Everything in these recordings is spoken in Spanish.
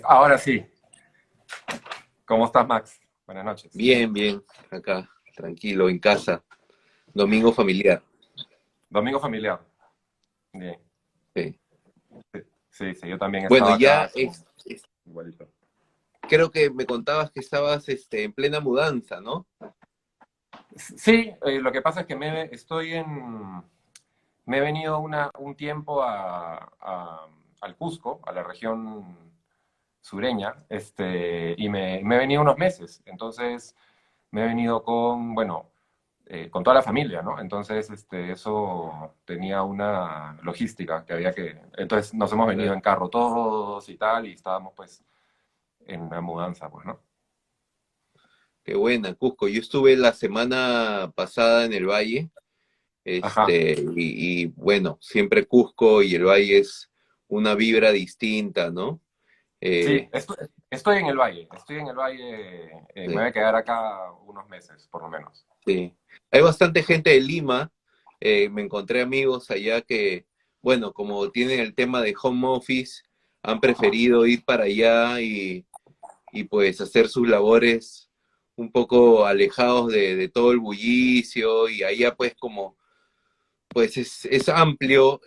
Ahora sí. ¿Cómo estás, Max? Buenas noches. Bien, bien, acá, tranquilo, en casa, domingo familiar. Domingo familiar. Bien. Sí. Sí, sí, sí, yo también Bueno, estaba acá igualito. creo que me contabas que estabas en plena mudanza, ¿no? Sí, lo que pasa es que me he venido un tiempo al Cusco, a la región sureña, y me he venido unos meses. Entonces, me he venido con toda la familia, ¿no? Entonces, eso tenía una logística que había que... Entonces, nos hemos venido Claro. en carro todos y tal, y estábamos, pues, en una mudanza, pues, ¿no? Qué buena, Cusco. Yo estuve la semana pasada en el Valle, Ajá. bueno, siempre Cusco y el Valle es una vibra distinta, ¿no? Sí, Eh, estoy en el valle, estoy en el valle, me voy sí, a quedar acá unos meses, por lo menos. sí. Hay bastante gente de Lima, me encontré amigos allá que, bueno, como tienen el tema de home office, han preferido ir para allá y pues hacer sus labores un poco alejados de todo el bullicio y allá pues como pues es amplio,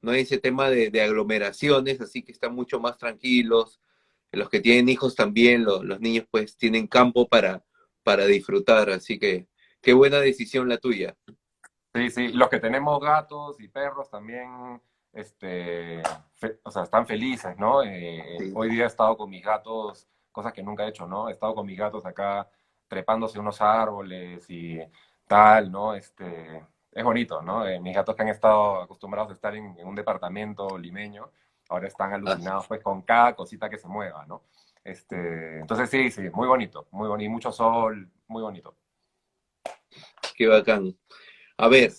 no hay ese tema de aglomeraciones, así que están mucho más tranquilos. Los que tienen hijos también, los niños pues tienen campo para disfrutar, así que qué buena decisión la tuya. Sí, sí, los que tenemos gatos y perros también, o sea, están felices, ¿no? Sí. Hoy día he estado con mis gatos, cosas que nunca he hecho, ¿no? He estado con mis gatos acá trepándose unos árboles y tal, ¿no? Es bonito, ¿no? Mis gatos que han estado acostumbrados a estar en un departamento limeño, ahora están Ah, alucinados pues con cada cosita que se mueva, ¿no? Entonces sí, sí, muy bonito, y mucho sol, muy bonito. qué bacán. A ver,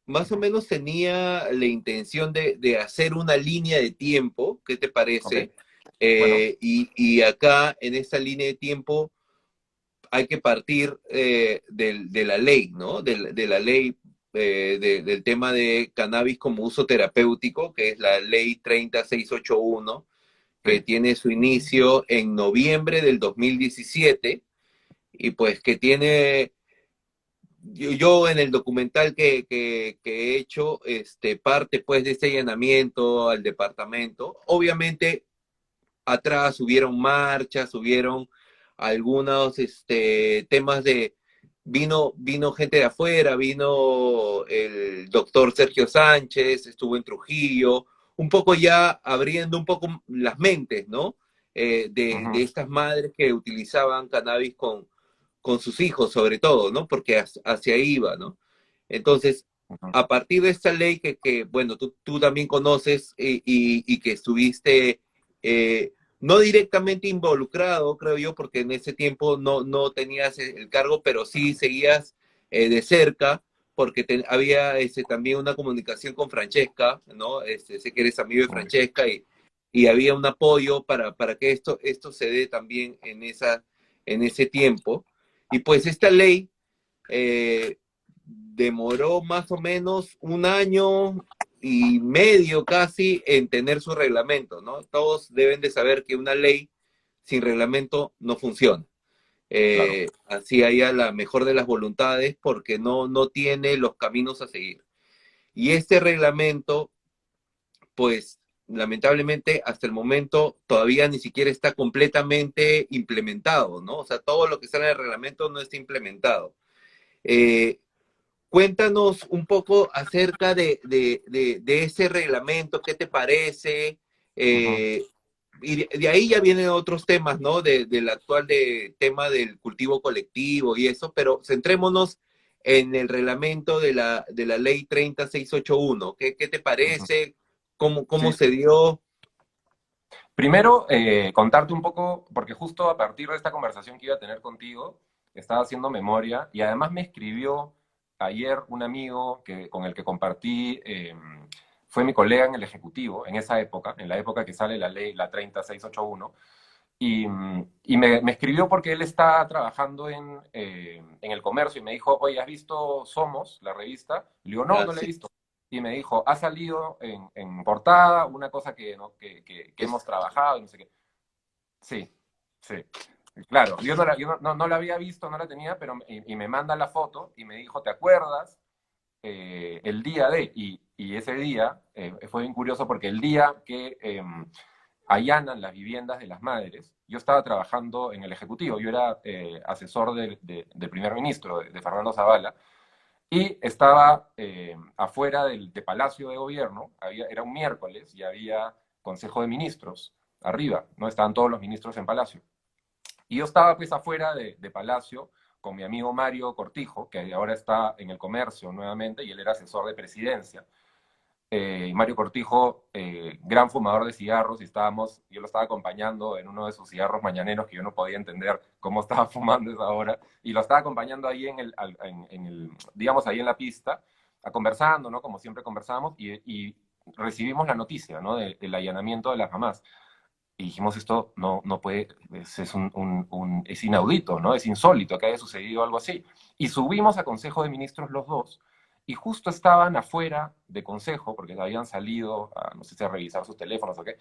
más o menos tenía la intención de hacer una línea de tiempo, ¿qué te Ok, parece? bueno, Y acá en esta línea de tiempo hay que partir de la ley, ¿no? De la ley del tema de cannabis como uso terapéutico, que es la ley 30681, que sí. tiene su inicio en noviembre del 2017 y pues que tiene yo en el documental que he hecho, parte pues de este allanamiento al departamento. Obviamente atrás hubieron marchas, hubieron algunos temas de, vino gente de afuera, vino el doctor Sergio Sánchez, estuvo en Trujillo, un poco ya abriendo un poco las mentes, ¿no? De Ujú, estas madres que utilizaban cannabis con sus hijos, sobre todo, ¿no? Porque hacia ahí iba, ¿no? Entonces, ujú. a partir de esta ley que bueno, tú también conoces y que estuviste no directamente involucrado, creo yo, porque en ese tiempo no tenías el cargo, pero sí seguías de cerca, porque había también una comunicación con Francesca, ¿no? Sé que eres amigo de Francesca y había un apoyo para que esto se dé también en ese tiempo. Y pues esta ley demoró más o menos un año y medio casi en tener su reglamento, ¿no? Todos deben de saber que una ley sin reglamento no funciona. Claro. Así haya la mejor de las voluntades porque no tiene los caminos a seguir. Y este reglamento, pues lamentablemente hasta el momento todavía ni siquiera está completamente implementado, ¿no? O sea, todo lo que está en el reglamento no está implementado. Eh, Cuéntanos un poco acerca de ese reglamento, ¿qué te parece? Ujú. Eh, y de ahí ya vienen otros temas, ¿no? Del actual tema del cultivo colectivo y eso, pero centrémonos en el reglamento de la ley 30681. ¿Qué te Ujú. parece? ¿Cómo Sí, se dio? primero contarte un poco, porque justo a partir de esta conversación que iba a tener contigo, estaba haciendo memoria y además me escribió ayer un amigo con el que compartí, fue mi colega en el Ejecutivo, en esa época, en la época que sale la ley, la 30681, y me escribió porque él está trabajando en el comercio y me dijo, oye, ¿has visto Somos, la revista? Le digo, no, Ah, no la he sí, visto. y me dijo, ha salido en portada una cosa que, ¿no? que hemos trabajado y no sé qué. Sí, sí. Claro, yo no la había visto, no la tenía, pero y me manda la foto y me dijo, ¿te acuerdas? El día de, y ese día fue bien curioso porque el día que allanan las viviendas de las madres, yo estaba trabajando en el Ejecutivo, yo era asesor del primer ministro, de Fernando Zavala, y estaba afuera de Palacio de Gobierno, era un miércoles y había Consejo de Ministros arriba, ¿no? Estaban todos los ministros en Palacio. Y yo estaba pues afuera de Palacio con mi amigo Mario Cortijo, que ahora está en el comercio nuevamente, y él era asesor de presidencia. Mario Cortijo, gran fumador de cigarros, y yo lo estaba acompañando en uno de sus cigarros mañaneros que yo no podía entender cómo estaba fumando esa hora, y lo estaba acompañando ahí digamos, ahí en la pista, conversando, ¿no? Como siempre conversábamos, y recibimos la noticia, ¿no? Del allanamiento de las mamás. Y dijimos, esto no puede, es inaudito, ¿no? Es insólito que haya sucedido algo así. Y subimos a Consejo de Ministros los dos, y justo estaban afuera de Consejo, porque habían salido, no sé si a revisar sus teléfonos o qué,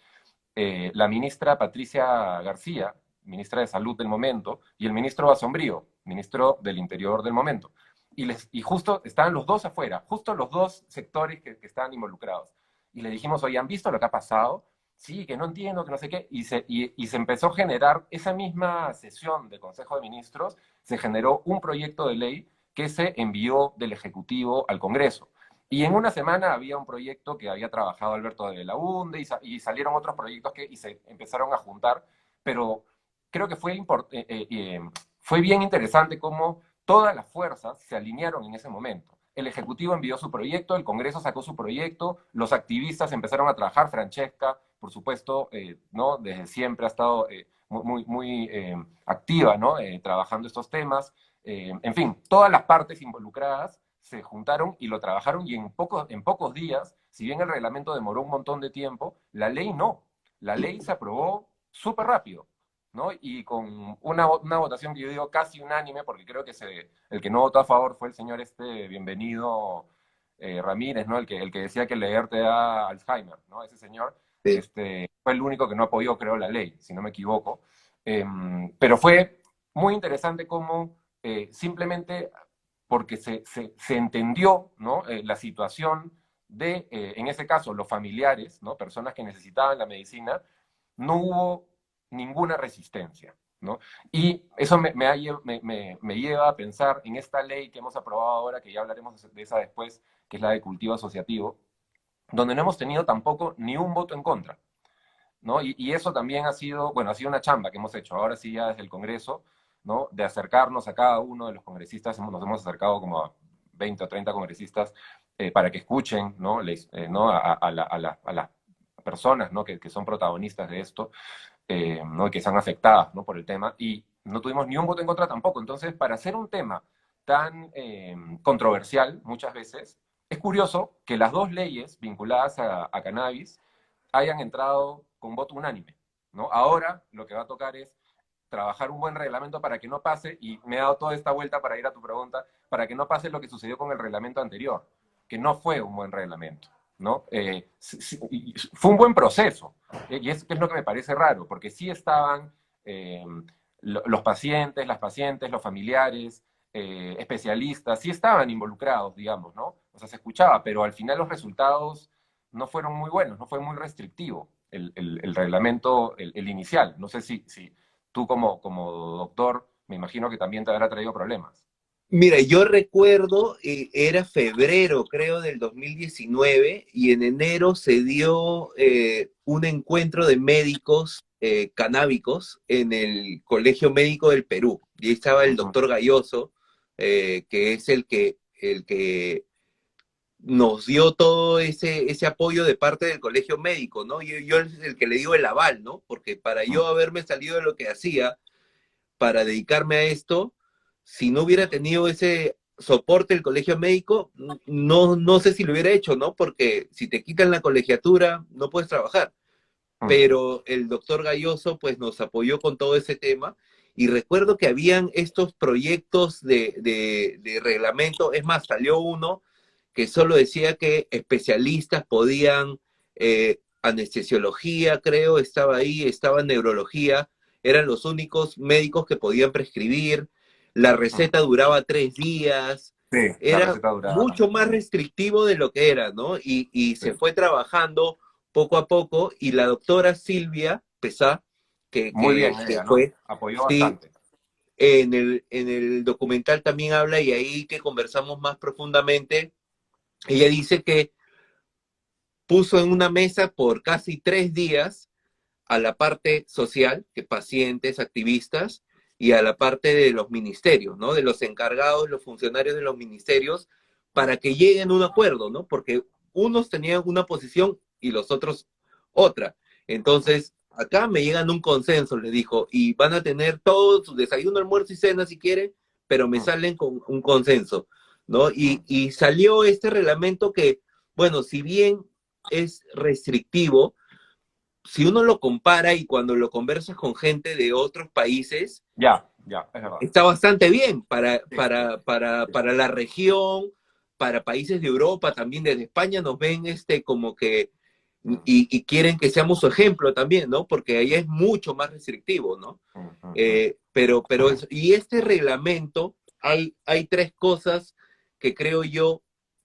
la ministra Patricia García, ministra de Salud del momento, y el ministro Basombrío, ministro del Interior del momento. Y justo estaban los dos afuera, justo los dos sectores que estaban involucrados. Y le dijimos, oye, ¿han visto lo que ha pasado? Sí, que no entiendo, que no sé qué. Y se empezó a generar, esa misma sesión del Consejo de Ministros, se generó un proyecto de ley que se envió del Ejecutivo al Congreso. Y en una semana había un proyecto que había trabajado Alberto de Belaunde y salieron otros proyectos y se empezaron a juntar, pero creo que fue bien interesante cómo todas las fuerzas se alinearon en ese momento. El Ejecutivo envió su proyecto, el Congreso sacó su proyecto, los activistas empezaron a trabajar, Francesca, por supuesto, ¿no? Desde siempre ha estado muy activa, ¿no? Trabajando estos temas. En fin, todas las partes involucradas se juntaron y lo trabajaron y en pocos días, si bien el reglamento demoró un montón de tiempo, la ley no. La ley se aprobó súper rápido, ¿no? Y con una votación que yo digo casi unánime, porque creo que el que no votó a favor fue el señor bienvenido Ramírez, ¿no? El que decía que leer te da Alzheimer, ¿no? Ese señor Sí. fue el único que no apoyó, creo, la ley, si no me equivoco. Pero fue muy interesante cómo simplemente porque se entendió, ¿no? La situación en ese caso, los familiares, ¿no? Personas que necesitaban la medicina, no hubo ninguna resistencia, ¿no? Y eso me lleva a pensar en esta ley que hemos aprobado ahora, que ya hablaremos de esa después, que es la de cultivo asociativo, donde no hemos tenido tampoco ni un voto en contra, ¿no? Y eso también ha sido una chamba que hemos hecho, ahora sí ya desde el Congreso, ¿no? De acercarnos a cada uno de los congresistas, nos hemos acercado como a 20 o 30 congresistas para que escuchen, ¿no? ¿no? A las personas, ¿no? Que son protagonistas de esto, ¿no? Y que están afectadas, ¿no? Por el tema, y no tuvimos ni un voto en contra tampoco. Entonces, para hacer un tema tan controversial muchas veces, es curioso que las dos leyes vinculadas a cannabis hayan entrado con voto unánime, ¿no? Ahora lo que va a tocar es trabajar un buen reglamento para que no pase, y me he dado toda esta vuelta para ir a tu pregunta, para que no pase lo que sucedió con el reglamento anterior, que no fue un buen reglamento, ¿no? Fue un buen proceso, y es lo que me parece raro, porque sí estaban eh, los pacientes, las pacientes, los familiares, especialistas, sí estaban involucrados, digamos, ¿no? O sea, se escuchaba, pero al final los resultados no fueron muy buenos, no fue muy restrictivo el reglamento, el inicial. No sé si tú como doctor, me imagino que también te habrá traído problemas. Mira, yo recuerdo, era febrero, creo, del 2019, y en enero se dio un encuentro de médicos canábicos en el Colegio Médico del Perú. Y ahí estaba el Ujú. doctor Galloso, que es el que nos dio todo ese apoyo de parte del colegio médico, ¿no? Yo es el que le dio el aval, ¿no? Porque para yo haberme salido de lo que hacía, para dedicarme a esto, si no hubiera tenido ese soporte del colegio médico, no sé si lo hubiera hecho, ¿no? Porque si te quitan la colegiatura, no puedes trabajar. Pero el doctor Galloso, pues, nos apoyó con todo ese tema. Y recuerdo que habían estos proyectos de reglamento, es más, salió uno que solo decía que especialistas podían, anestesiología, creo, estaba ahí, estaba neurología, eran los únicos médicos que podían prescribir, la Mm. receta duraba 3 días, Sí, la era receta duraba mucho más también. restrictivo de lo que era, ¿no? Y Sí. se fue trabajando poco a poco, y la doctora Silvia Pesá, Muy bien que ella, ¿no? fue, Apoyó sí, bastante. en el documental también habla, y ahí que conversamos más profundamente, ella dice que puso en una mesa por casi 3 días a la parte social, que pacientes, activistas, y a la parte de los ministerios, ¿no? De los encargados, los funcionarios de los ministerios, Mm. para que lleguen a un acuerdo, ¿no? Porque unos tenían una posición y los otros otra. Entonces, acá me llegan a un consenso, le dijo, y van a tener todo su desayuno, almuerzo y cena si quieren, pero me Mm. salen con un consenso, ¿no? Mm. Y salió este reglamento que, bueno, si bien es restrictivo, si uno lo compara y cuando lo conversas con gente de otros países, Ya, ya, es verdad. está bastante bien Sí, sí, sí. para la región, para países de Europa, también desde España nos ven como que, Mm. y quieren que seamos su ejemplo también, ¿no? Porque allá es mucho más restrictivo, ¿no? Mm, mm, mm. Y este reglamento, hay 3 cosas que creo yo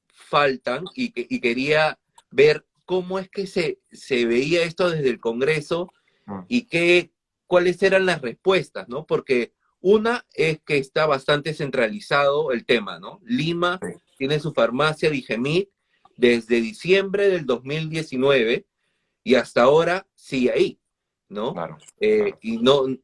faltan, y quería ver cómo es que se veía esto desde el Congreso, Mm. y cuáles eran las respuestas, ¿no? Porque una es que está bastante centralizado el tema, ¿no? Lima Sí, tiene su farmacia Digemit desde diciembre del 2019, y hasta ahora sigue ahí, ¿no? claro, claro,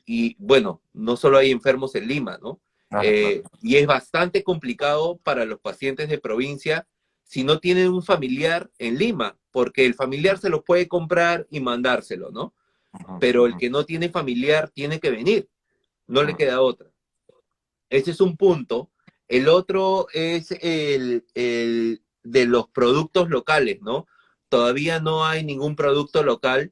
Y bueno, no solo hay enfermos en Lima, ¿no? claro, claro. Y es bastante complicado para los pacientes de provincia si no tienen un familiar en Lima, porque el familiar se lo puede comprar y mandárselo, ¿no? Ujú, Pero el ujú, que no tiene familiar tiene que venir, no le mm. queda otra. Ese es un punto. El otro es el de los productos locales, ¿no? Todavía no hay ningún producto local,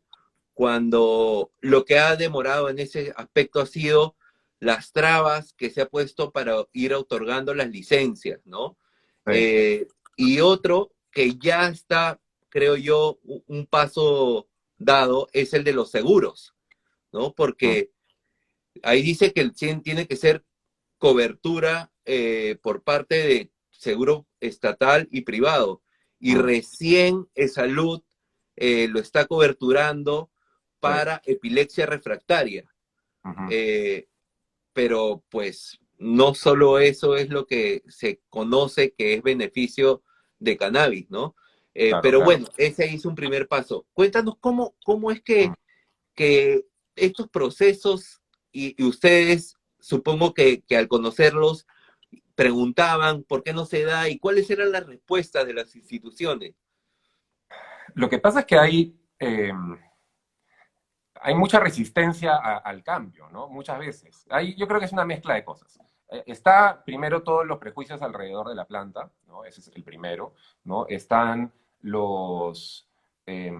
cuando lo que ha demorado en ese aspecto ha sido las trabas que se ha puesto para ir otorgando las licencias, ¿no? Sí, Y otro que ya está, creo yo, un paso dado es el de los seguros, ¿no? mm, Porque ahí dice que el 100 tiene que ser cobertura, por parte de seguro estatal y privado. Y mm, recién Salud lo está coberturando sí, para epilepsia refractaria. ujú, Eh, pero pues no solo eso es lo que se conoce que es beneficio de cannabis, ¿no? claro, Pero claro. bueno, ese hizo un primer paso. Cuéntanos cómo es Mm. que estos procesos, y ustedes, supongo que al conocerlos, preguntaban por qué no se da y cuáles eran las respuestas de las instituciones. Lo que pasa es que hay mucha resistencia al cambio, ¿no? Muchas veces. Yo creo que es una mezcla de cosas. Está primero todos los prejuicios alrededor de la planta, ¿no? Ese es el primero, ¿no? Están los... eh,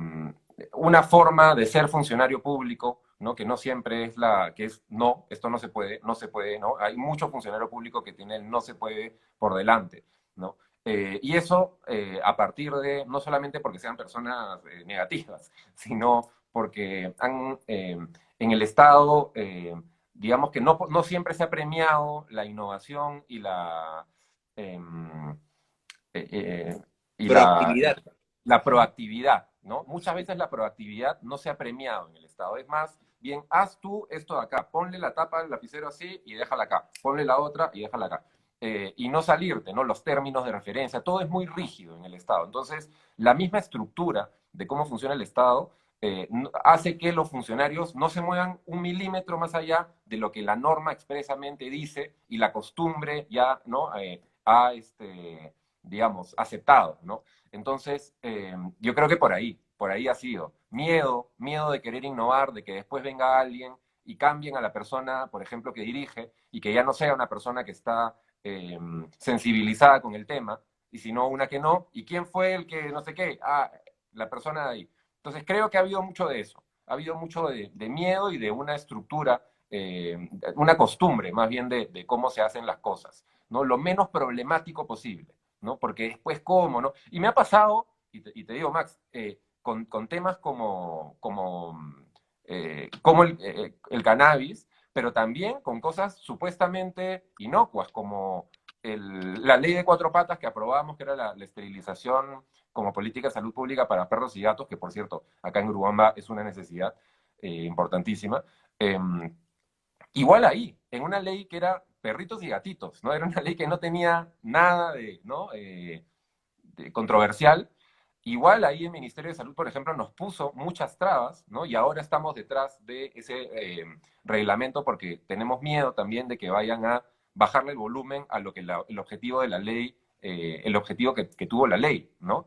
una forma de ser funcionario público, ¿no? Que no siempre es que es no, esto no se puede, no se puede, ¿no? Hay mucho funcionario público que tiene el no se puede por delante, ¿no? Y eso a partir de, no solamente porque sean personas negativas, sino porque en el Estado, digamos que no siempre se ha premiado la innovación eh, eh, y Proactividad. la proactividad, ¿no? Muchas veces la proactividad no se ha premiado en el Estado. Es más, bien, haz tú esto de acá, ponle la tapa del lapicero así y déjala acá, ponle la otra y déjala acá. Y no salirte, ¿no? Los términos de referencia, todo es muy rígido en el Estado. Entonces, la misma estructura de cómo funciona el Estado hace que los funcionarios no se muevan un milímetro más allá de lo que la norma expresamente dice y la costumbre ya, ¿no? Digamos, aceptado, ¿no? Entonces, yo creo que por ahí ha sido. Miedo de querer innovar, de que después venga alguien y cambien a la persona, por ejemplo, que dirige y que ya no sea una persona que está sensibilizada con el tema, y sino una que no. ¿Y quién fue el que no sé qué? Ah, la persona de ahí. Entonces, creo que ha habido mucho de eso. Ha habido mucho de miedo y de una estructura, una costumbre más bien de cómo se hacen las cosas, ¿no? Lo menos problemático posible. ¿no? Porque después, ¿cómo, no? Y me ha pasado, y te digo, Max, con temas como el cannabis, pero también con cosas supuestamente inocuas, como la ley de cuatro patas que aprobamos, que era la esterilización como política de salud pública para perros y gatos, que por cierto, acá en Urubamba es una necesidad importantísima. Igual ahí, en una ley que era perritos y gatitos, ¿no? Era una ley que no tenía nada de, ¿no? De controversial. Igual ahí el Ministerio de Salud, por ejemplo, nos puso muchas trabas, ¿no? Y ahora estamos detrás de ese reglamento porque tenemos miedo también de que vayan a bajarle el volumen a lo que el objetivo de la ley, el objetivo que tuvo la ley, ¿no?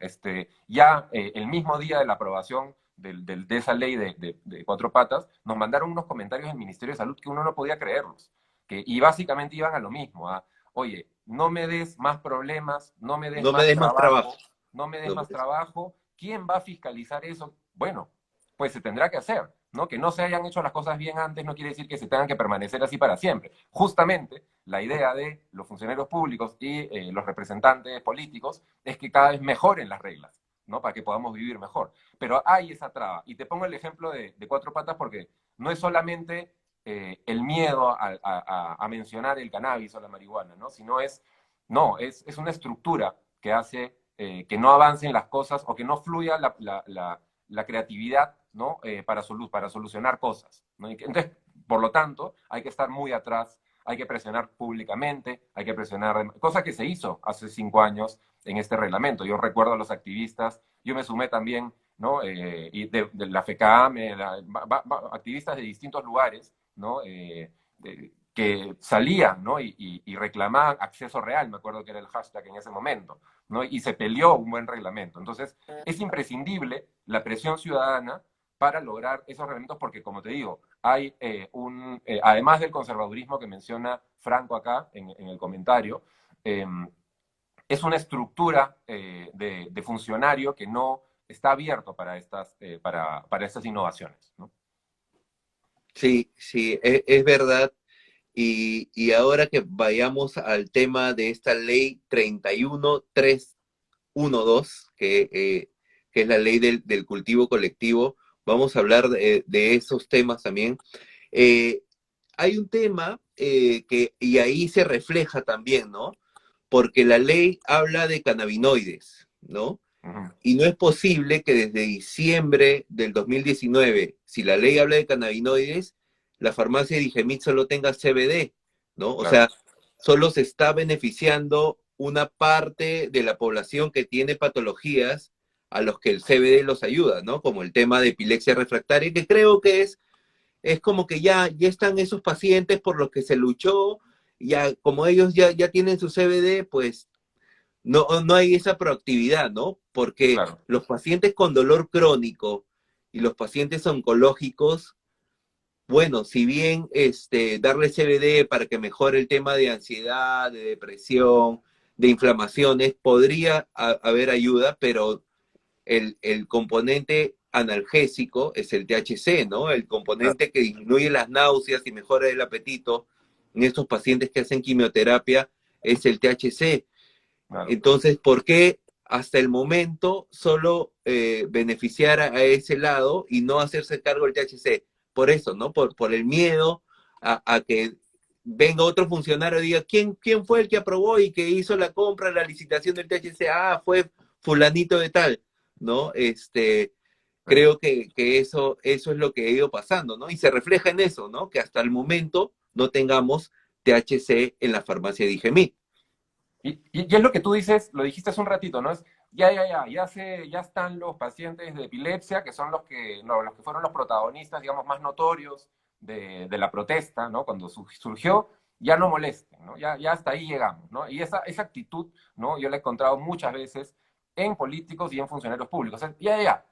Ya el mismo día de la aprobación de esa ley de cuatro patas, nos mandaron unos comentarios del Ministerio de Salud que uno no podía creerlos, y básicamente iban a lo mismo, oye, no me des más problemas, no me des No me más des más trabajo. trabajo, no me des No me más des- trabajo, ¿quién va a fiscalizar eso? Bueno, pues se tendrá que hacer, ¿no? Que no se hayan hecho las cosas bien antes no quiere decir que se tengan que permanecer así para siempre. Justamente la idea de los funcionarios públicos y los representantes políticos es que cada vez mejoren las reglas, ¿no? Para que podamos vivir mejor. Pero hay esa traba. Y te pongo el ejemplo de cuatro patas porque no es solamente el miedo a mencionar el cannabis o la marihuana, ¿no? Sino es una estructura que hace que no avancen las cosas o que no fluya la creatividad, ¿no? Para solucionar cosas, ¿no? Entonces, por lo tanto, hay que estar muy atrás, hay que presionar públicamente, hay que presionar, cosa que se hizo hace 5 años en este reglamento. Yo recuerdo a los activistas, yo me sumé también, ¿no? Y de la FECAM, activistas de distintos lugares, ¿no? Que salían, ¿no? Y reclamaban acceso real, me acuerdo que era el hashtag en ese momento, ¿no? Y se peleó un buen reglamento. Entonces, es imprescindible la presión ciudadana para lograr esos reglamentos, porque como te digo, hay además del conservadurismo que menciona Franco acá en el comentario, eh, es una estructura de funcionario que no está abierto para estas innovaciones, ¿no? Sí, sí, es verdad. Y ahora que vayamos al tema de esta ley 31312, que es la ley del cultivo colectivo, vamos a hablar de esos temas también. Eh, Hay un tema y ahí se refleja también, ¿no? Porque la ley habla de cannabinoides, ¿no? Uh -huh. Y no es posible que desde diciembre del 2019, si la ley habla de cannabinoides, la farmacia de Digemit solo tenga CBD, ¿no? O Claro. sea, solo se está beneficiando una parte de la población que tiene patologías a los que el CBD los ayuda, ¿no? Como el tema de epilepsia refractaria, que creo que es como que ya están esos pacientes por los que se luchó, ya como ellos ya tienen su CBD, pues no hay esa proactividad, ¿no? Porque Claro. los pacientes con dolor crónico y los pacientes oncológicos, bueno, si bien darle CBD para que mejore el tema de ansiedad, de depresión, de inflamaciones, podría haber ayuda, pero el componente analgésico es el THC, ¿no? El Claro. componente que disminuye las náuseas y mejora el apetito en estos pacientes que hacen quimioterapia es el THC. Claro. Entonces, ¿por qué hasta el momento solo beneficiar a ese lado y no hacerse cargo del THC? Por eso, ¿no? Por el miedo a que venga otro funcionario y diga, ¿quién fue el que aprobó y que hizo la compra, la licitación del THC? Ah, fue fulanito de tal, ¿no? Creo que eso es lo que ha ido pasando, ¿no? Y se refleja en eso, ¿no? Que hasta el momento no tengamos THC en la farmacia de Digemit. Y es lo que tú dices, lo dijiste hace un ratito, ¿no? Ya están los pacientes de epilepsia, que son los que fueron los protagonistas, digamos, más notorios de la protesta, ¿no? Cuando surgió, ya no molesten, ¿no? Ya hasta ahí llegamos, ¿no? Y esa actitud, ¿no? Yo la he encontrado muchas veces en políticos y en funcionarios públicos. O sea,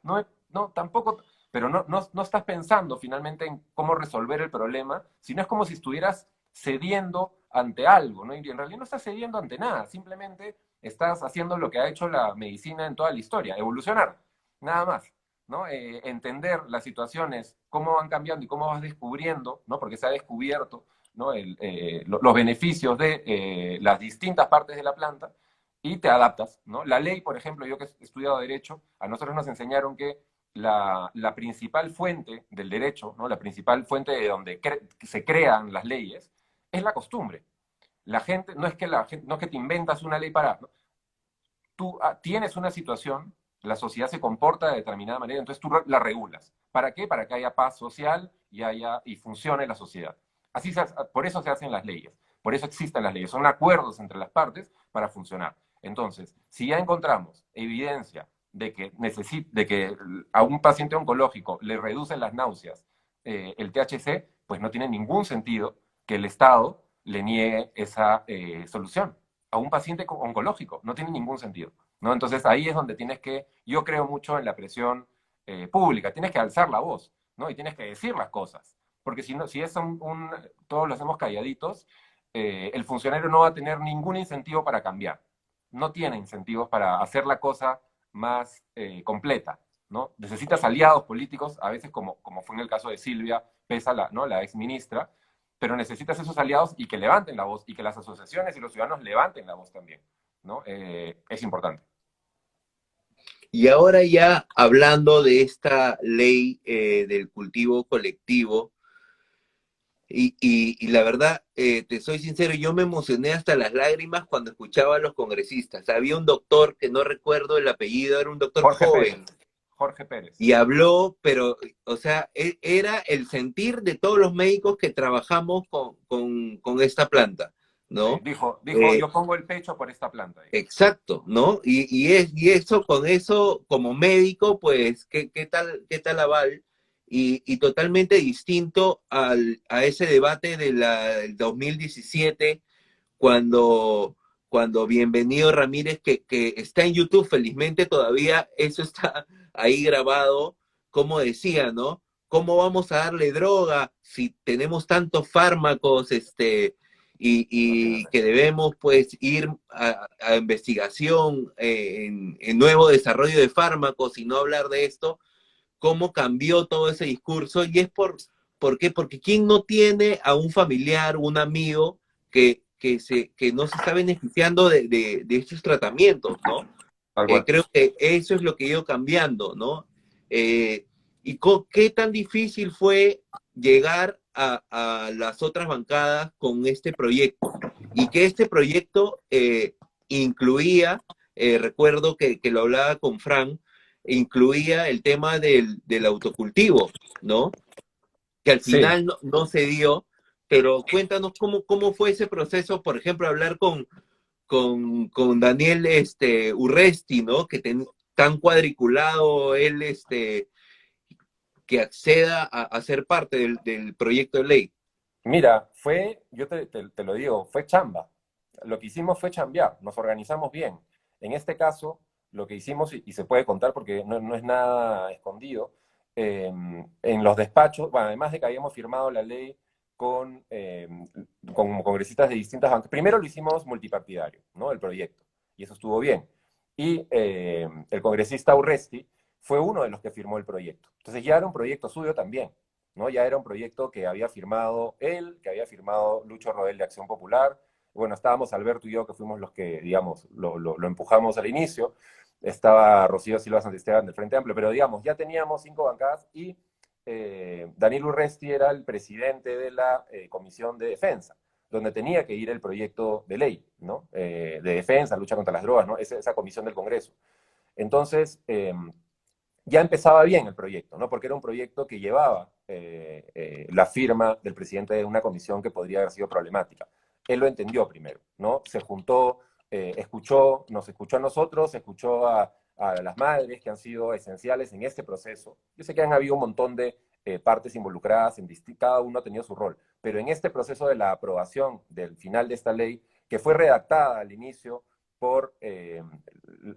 no, tampoco, pero no estás pensando finalmente en cómo resolver el problema, sino es como si estuvieras cediendo ante algo, ¿no? Y en realidad no estás cediendo ante nada, simplemente estás haciendo lo que ha hecho la medicina en toda la historia, evolucionar, nada más, ¿no? Entender las situaciones, cómo van cambiando y cómo vas descubriendo, ¿no? Porque se ha descubierto, ¿no? Los beneficios de las distintas partes de la planta y te adaptas, ¿no? La ley, por ejemplo, yo que he estudiado Derecho, a nosotros nos enseñaron que la principal fuente del derecho, ¿no? La principal fuente de donde se crean las leyes, es la costumbre. La gente, no es que te inventas una ley para, ¿no? Tú tienes una situación, la sociedad se comporta de determinada manera, entonces tú la regulas. ¿Para qué? Para que haya paz social y funcione la sociedad. Por eso se hacen las leyes, por eso existen las leyes, son acuerdos entre las partes para funcionar. Entonces, si ya encontramos evidencia de que a un paciente oncológico le reducen las náuseas el THC, pues no tiene ningún sentido que el Estado le niegue esa solución a un paciente oncológico. No tiene ningún sentido, ¿no? Entonces ahí es donde yo creo mucho en la presión pública, tienes que alzar la voz, ¿no? Y tienes que decir las cosas. Porque si, no, si es todos lo hacemos calladitos, el funcionario no va a tener ningún incentivo para cambiar. No tiene incentivos para hacer la cosa más completa, ¿no? Necesitas aliados políticos, a veces como fue en el caso de Silvia Pesa, ¿no? La ex ministra, pero necesitas esos aliados y que levanten la voz y que las asociaciones y los ciudadanos levanten la voz también, ¿no? Es importante. Y ahora ya hablando de esta ley del cultivo colectivo, y la verdad, te soy sincero, yo me emocioné hasta las lágrimas cuando escuchaba a los congresistas. Había un doctor que no recuerdo el apellido, era un doctor Jorge joven, Pérez. Jorge Pérez. y habló, pero, o sea, era el sentir de todos los médicos que trabajamos con esta planta, Sí, ¿no? dijo, Eh, yo pongo el pecho por esta planta, dijo. exacto, ¿no? Y eso, con eso, como médico, pues, qué tal aval? Y totalmente distinto a ese debate del 2017, cuando, cuando Bienvenido Ramírez, que está en YouTube, felizmente todavía eso está ahí grabado, como decía, ¿no? ¿Cómo vamos a darle droga si tenemos tantos fármacos, y Imagínate. que debemos pues ir a investigación en nuevo desarrollo de fármacos y no hablar de esto? ¿Cómo cambió todo ese discurso? Y es ¿por qué? Porque ¿quién no tiene a un familiar, un amigo que no se está beneficiando de estos tratamientos, ¿no? Tal cual. Creo que eso es lo que ha ido cambiando, ¿no? Eh, ¿Y qué tan difícil fue llegar a las otras bancadas con este proyecto? Y que este proyecto incluía, recuerdo que lo hablaba con Fran, incluía el tema del autocultivo, ¿no? Que al Sí, final no se dio, pero cuéntanos cómo fue ese proceso, por ejemplo, hablar con Daniel Urresti, ¿no? Tan cuadriculado él, que acceda a ser parte del proyecto de ley. mira, yo te lo digo, fue chamba. Lo que hicimos fue chambear, nos organizamos bien. En este caso, lo que hicimos, y se puede contar porque no es nada escondido, en los despachos, bueno, además de que habíamos firmado la ley con congresistas de distintas bancas, primero lo hicimos multipartidario, ¿no? El proyecto, y eso estuvo bien. Y el congresista Urresti fue uno de los que firmó el proyecto. Entonces ya era un proyecto suyo también. ¿No? Ya era un proyecto que había firmado él, que había firmado Lucho Rodel de Acción Popular. Bueno, estábamos Alberto y yo, que fuimos los que, digamos, lo empujamos al inicio. Estaba Rocío Silva Santisteban del Frente Amplio, pero digamos, ya teníamos 5 bancadas y Daniel Urresti era el presidente de la Comisión de Defensa, donde tenía que ir el proyecto de ley, ¿no? De defensa, lucha contra las drogas, ¿no? Esa comisión del Congreso. Entonces, ya empezaba bien el proyecto, ¿no? Porque era un proyecto que llevaba la firma del presidente de una comisión que podría haber sido problemática. Él lo entendió primero, ¿no? Se juntó, nos escuchó a nosotros, escuchó a las madres que han sido esenciales en este proceso. Yo sé que han habido un montón de partes involucradas, cada uno ha tenido su rol, pero en este proceso de la aprobación del final de esta ley, que fue redactada al inicio por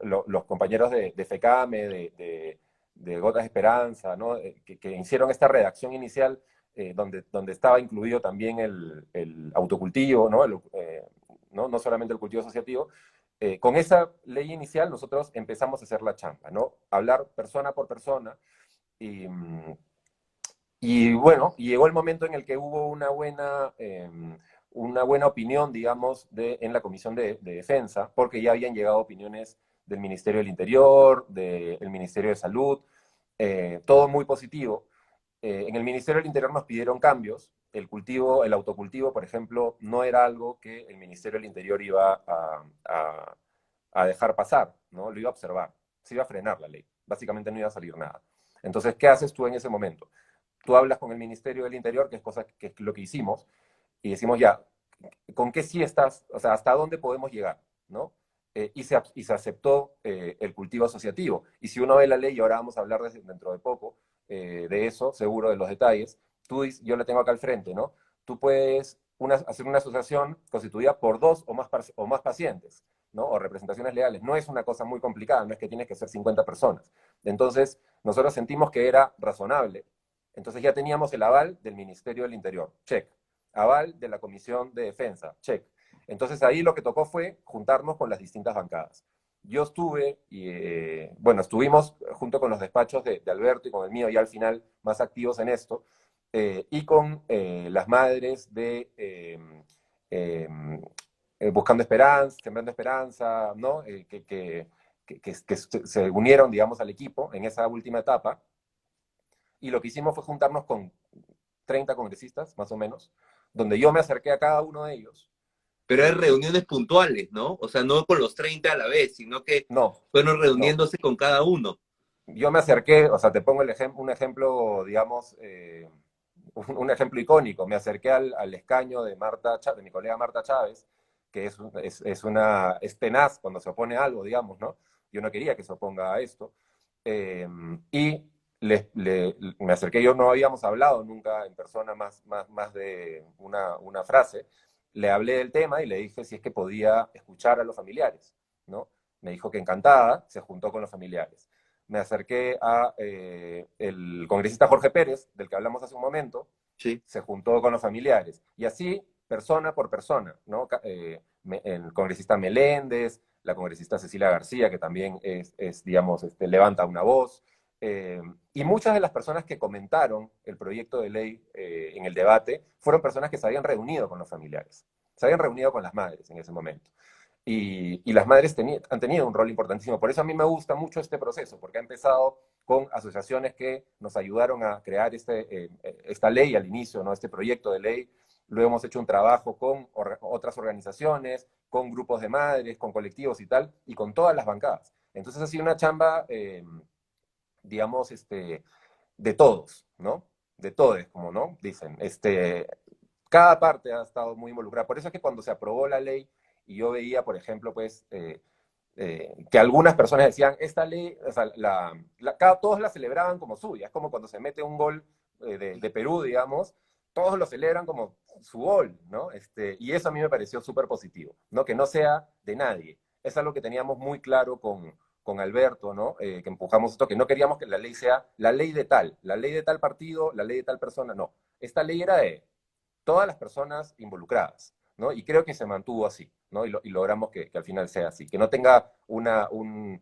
los compañeros de FECAME, de Gotas de Esperanza, ¿no? Que hicieron esta redacción inicial donde estaba incluido también el autocultivo, ¿no? No solamente el cultivo asociativo. Con esa ley inicial nosotros empezamos a hacer la chamba, ¿no? Hablar persona por persona y bueno, llegó el momento en el que hubo una buena opinión, digamos, en la Comisión de Defensa, porque ya habían llegado opiniones del Ministerio del Interior, del Ministerio de Salud, todo muy positivo. En el Ministerio del Interior nos pidieron cambios. El cultivo, el autocultivo, por ejemplo, no era algo que el Ministerio del Interior iba a dejar pasar, ¿no? Lo iba a observar. Se iba a frenar la ley. Básicamente no iba a salir nada. Entonces, ¿qué haces tú en ese momento? Tú hablas con el Ministerio del Interior, que es lo que hicimos, y decimos ya, ¿con qué sí estás? O sea, ¿hasta dónde podemos llegar? ¿No? Y se aceptó el cultivo asociativo. Y si uno ve la ley, y ahora vamos a hablar dentro de poco de eso, seguro de los detalles, yo la tengo acá al frente, ¿no? Tú puedes hacer una asociación constituida por dos o más pacientes, ¿no? O representaciones legales. No es una cosa muy complicada, no es que tienes que ser 50 personas. Entonces, nosotros sentimos que era razonable. Entonces ya teníamos el aval del Ministerio del Interior, check. Aval de la Comisión de Defensa, check. Entonces ahí lo que tocó fue juntarnos con las distintas bancadas. Yo estuve, bueno, estuvimos junto con los despachos de Alberto y con el mío, ya al final más activos en esto, y con las madres de Buscando Esperanza, Sembrando Esperanza, ¿no? Que se unieron, digamos, al equipo en esa última etapa. Y lo que hicimos fue juntarnos con 30 congresistas, más o menos, donde yo me acerqué a cada uno de ellos. Pero hay reuniones puntuales, ¿no? O sea, no con los 30 a la vez, sino que No, fueron no. reuniéndose con cada uno. Yo me acerqué, o sea, te pongo un ejemplo, digamos, un ejemplo icónico. Me acerqué al escaño de mi colega Marta Chávez, que es tenaz cuando se opone a algo, digamos, ¿no? Yo no quería que se oponga a esto. Y me acerqué, yo no habíamos hablado nunca en persona más de una frase. Le hablé del tema y le dije si es que podía escuchar a los familiares, ¿no? Me dijo que encantada, se juntó con los familiares. Me acerqué a el congresista Jorge Pérez, del que hablamos hace un momento, Sí. se juntó con los familiares. Y así, persona por persona, ¿no? El congresista Meléndez, la congresista Cecilia García, que también digamos, levanta una voz, y muchas de las personas que comentaron el proyecto de ley en el debate fueron personas que se habían reunido con los familiares, se habían reunido con las madres en ese momento. Y las madres han tenido un rol importantísimo. Por eso a mí me gusta mucho este proceso, porque ha empezado con asociaciones que nos ayudaron a crear esta ley al inicio, ¿no? Este proyecto de ley. Luego hemos hecho un trabajo con otras organizaciones, con grupos de madres, con colectivos y tal, y con todas las bancadas. Entonces ha sido una chamba, digamos, de todos, ¿no? De todos, como no dicen. Cada parte ha estado muy involucrada. Por eso es que cuando se aprobó la ley, y yo veía, por ejemplo, pues, que algunas personas decían, esta ley, o sea, todos la celebraban como suya. Es como cuando se mete un gol de Perú, digamos, todos lo celebran como su gol, ¿no? Y eso a mí me pareció súper positivo, ¿no? Que no sea de nadie. Es algo que teníamos muy claro con Alberto, ¿no? Que empujamos esto, que no queríamos que la ley sea la ley de tal partido, la ley de tal persona, no. Esta ley era de todas las personas involucradas, ¿no? Y creo que se mantuvo así, ¿no? Y logramos que al final sea así, que no tenga un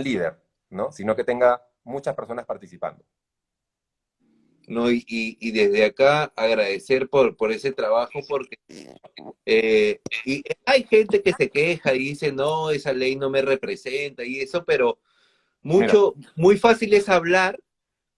líder, ¿no? Sino que tenga muchas personas participando. ¿No? Y desde acá agradecer por ese trabajo, porque y hay gente que se queja y dice, no, esa ley no me representa y eso, pero Mira, muy fácil es hablar,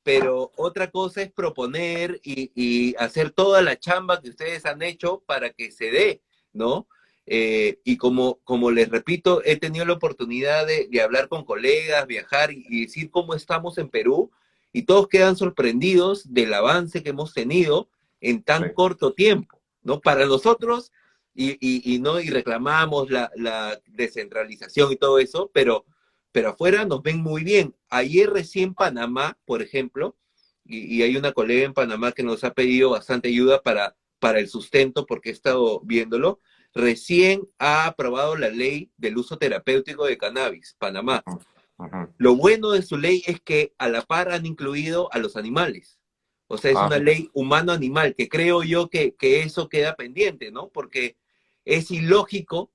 pero otra cosa es proponer y hacer toda la chamba que ustedes han hecho para que se dé, ¿no? Y como les repito, he tenido la oportunidad de hablar con colegas, viajar y decir cómo estamos en Perú, y todos quedan sorprendidos del avance que hemos tenido en sí, tan corto tiempo, ¿no? Para nosotros, no, y reclamamos la descentralización y todo eso, pero afuera nos ven muy bien. Ayer recién Panamá, por ejemplo, y hay una colega en Panamá que nos ha pedido bastante ayuda para el sustento, porque he estado viéndolo, recién ha aprobado la ley del uso terapéutico de cannabis, Panamá. uh-huh, uh-huh. Lo bueno de su ley es que a la par han incluido a los animales. O sea, es una Mira, ley humano-animal, que creo yo que eso queda pendiente, ¿no? Porque es ilógico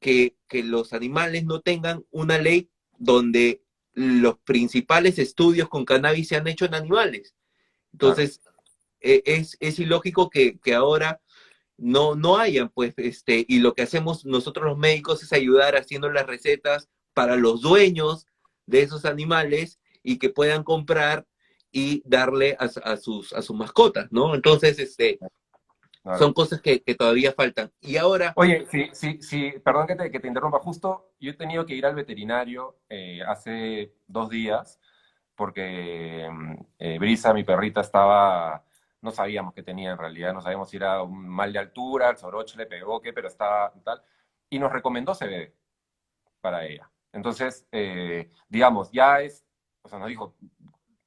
que los animales no tengan una ley donde los principales estudios con cannabis se han hecho en animales. claro, Entonces, es ilógico que ahora no hayan, pues, y lo que hacemos nosotros los médicos es ayudar haciendo las recetas para los dueños de esos animales y que puedan comprar y darle a sus mascotas, ¿no? Entonces, son Claro. cosas que todavía faltan. Y ahora, Oye, sí, sí, sí, perdón que te interrumpa. Justo yo he tenido que ir al veterinario hace 2 días porque Brisa, mi perrita, estaba, no sabíamos qué tenía en realidad, no sabíamos si era un mal de altura, el soroche le pegó, qué, pero estaba tal, y nos recomendó CBD para ella. Entonces, digamos, ya es, o sea, nos dijo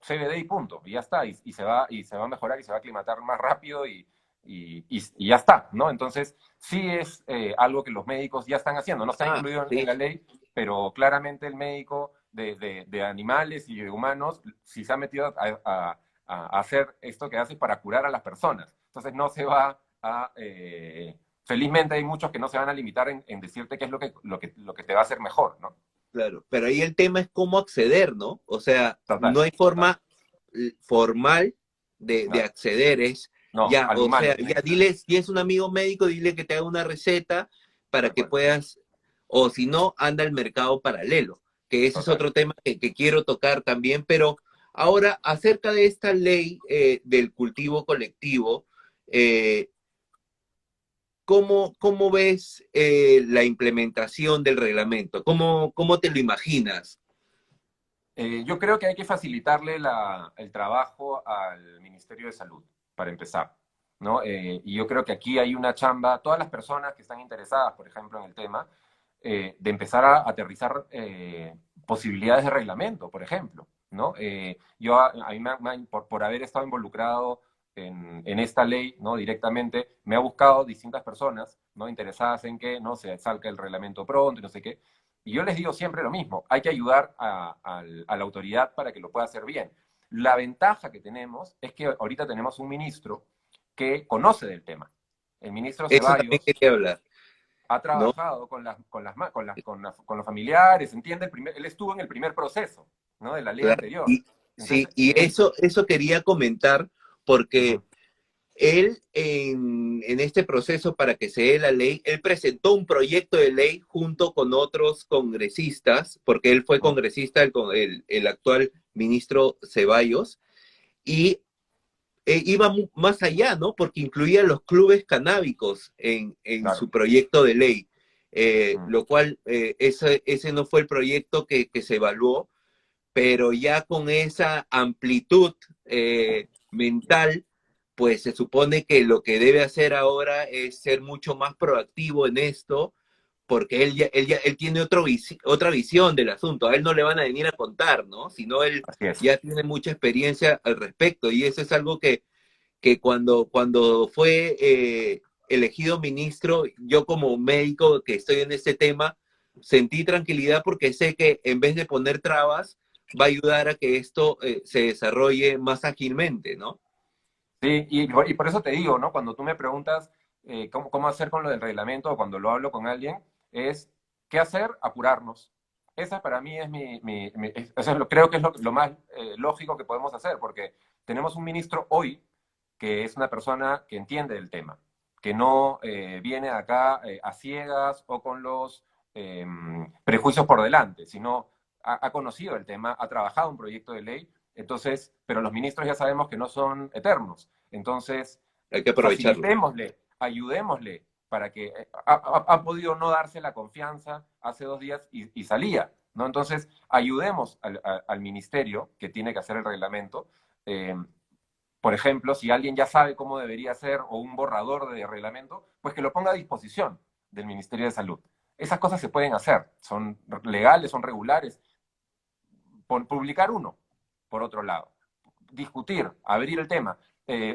CBD y punto, y ya está, y se va a mejorar y se va a aclimatar más rápido y ya está, ¿no? Entonces, sí es algo que los médicos ya están haciendo, no está incluido en sí, la ley, pero claramente el médico de animales y de humanos sí se ha metido a hacer esto que hace para curar a las personas. Entonces, no se va a... felizmente hay muchos que no se van a limitar en decirte qué es lo que te va a hacer mejor, ¿no? claro, pero ahí el tema es cómo acceder, ¿no? O sea, no Total, hay total. forma formal de No, acceder, es no, ya, al o humano sea, tiene ya que ser. dile, si es un amigo médico, dile que te haga una receta para Tal que cual, puedas, o si no, anda al mercado paralelo, que ese es total. otro tema que quiero tocar también, pero ahora, acerca de esta ley del cultivo colectivo, eh, ¿cómo ves la implementación del reglamento? ¿Cómo te lo imaginas? Yo creo que hay que facilitarle el trabajo al Ministerio de Salud, para empezar, ¿no? Y yo creo que aquí hay una chamba, todas las personas que están interesadas, por ejemplo, en el tema, de empezar a aterrizar posibilidades de reglamento, por ejemplo, ¿no? Yo, a mí por haber estado involucrado en esta ley, ¿no? Directamente, me ha buscado distintas personas, ¿no? Interesadas en que, ¿no? Se salga el reglamento pronto y no sé qué. Y yo les digo siempre lo mismo, hay que ayudar a la autoridad para que lo pueda hacer bien. La ventaja que tenemos es que ahorita tenemos un ministro que conoce del tema. El ministro Eso también Ceballos quería hablar, ha ¿no? trabajado con los familiares, ¿entiende? Él estuvo en el primer proceso, ¿no? De la ley Claro. anterior. Y, sí, Entonces, y él... eso quería comentar porque Ujú, él en este proceso para que se dé la ley, él presentó un proyecto de ley junto con otros congresistas, porque él fue ujú, congresista, el actual ministro Ceballos, y iba más allá, ¿no? Porque incluía los clubes canábicos en claro. su proyecto de ley, Ujú. lo cual ese no fue el proyecto que se evaluó, pero ya con esa amplitud mental, pues se supone que lo que debe hacer ahora es ser mucho más proactivo en esto, porque él tiene otra visión del asunto, a él no le van a venir a contar, ¿no? Sino él Así es. ya tiene mucha experiencia al respecto, y eso es algo que cuando fue elegido ministro, yo como médico que estoy en este tema, sentí tranquilidad porque sé que en vez de poner trabas, va a ayudar a que esto se desarrolle más ágilmente, ¿no? Sí, y por eso te digo, ¿no? Cuando tú me preguntas cómo hacer con lo del reglamento o cuando lo hablo con alguien, es qué hacer, apurarnos. Esa para mí es eso creo que es lo más lógico que podemos hacer, porque tenemos un ministro hoy que es una persona que entiende del tema, que no viene acá a ciegas o con los prejuicios por delante, sino ha conocido el tema, ha trabajado un proyecto de ley, entonces, pero los ministros ya sabemos que no son eternos, entonces Hay que aprovecharlo. facilitémosle, ayudémosle para que ha podido no darse la confianza hace 2 días y salía, ¿no? Entonces, ayudemos al ministerio que tiene que hacer el reglamento, eh, por ejemplo, si alguien ya sabe cómo debería ser o un borrador de reglamento, pues que lo ponga a disposición del Ministerio de Salud. Esas cosas se pueden hacer, son legales, son regulares. Publicar uno, por otro lado. Discutir, abrir el tema.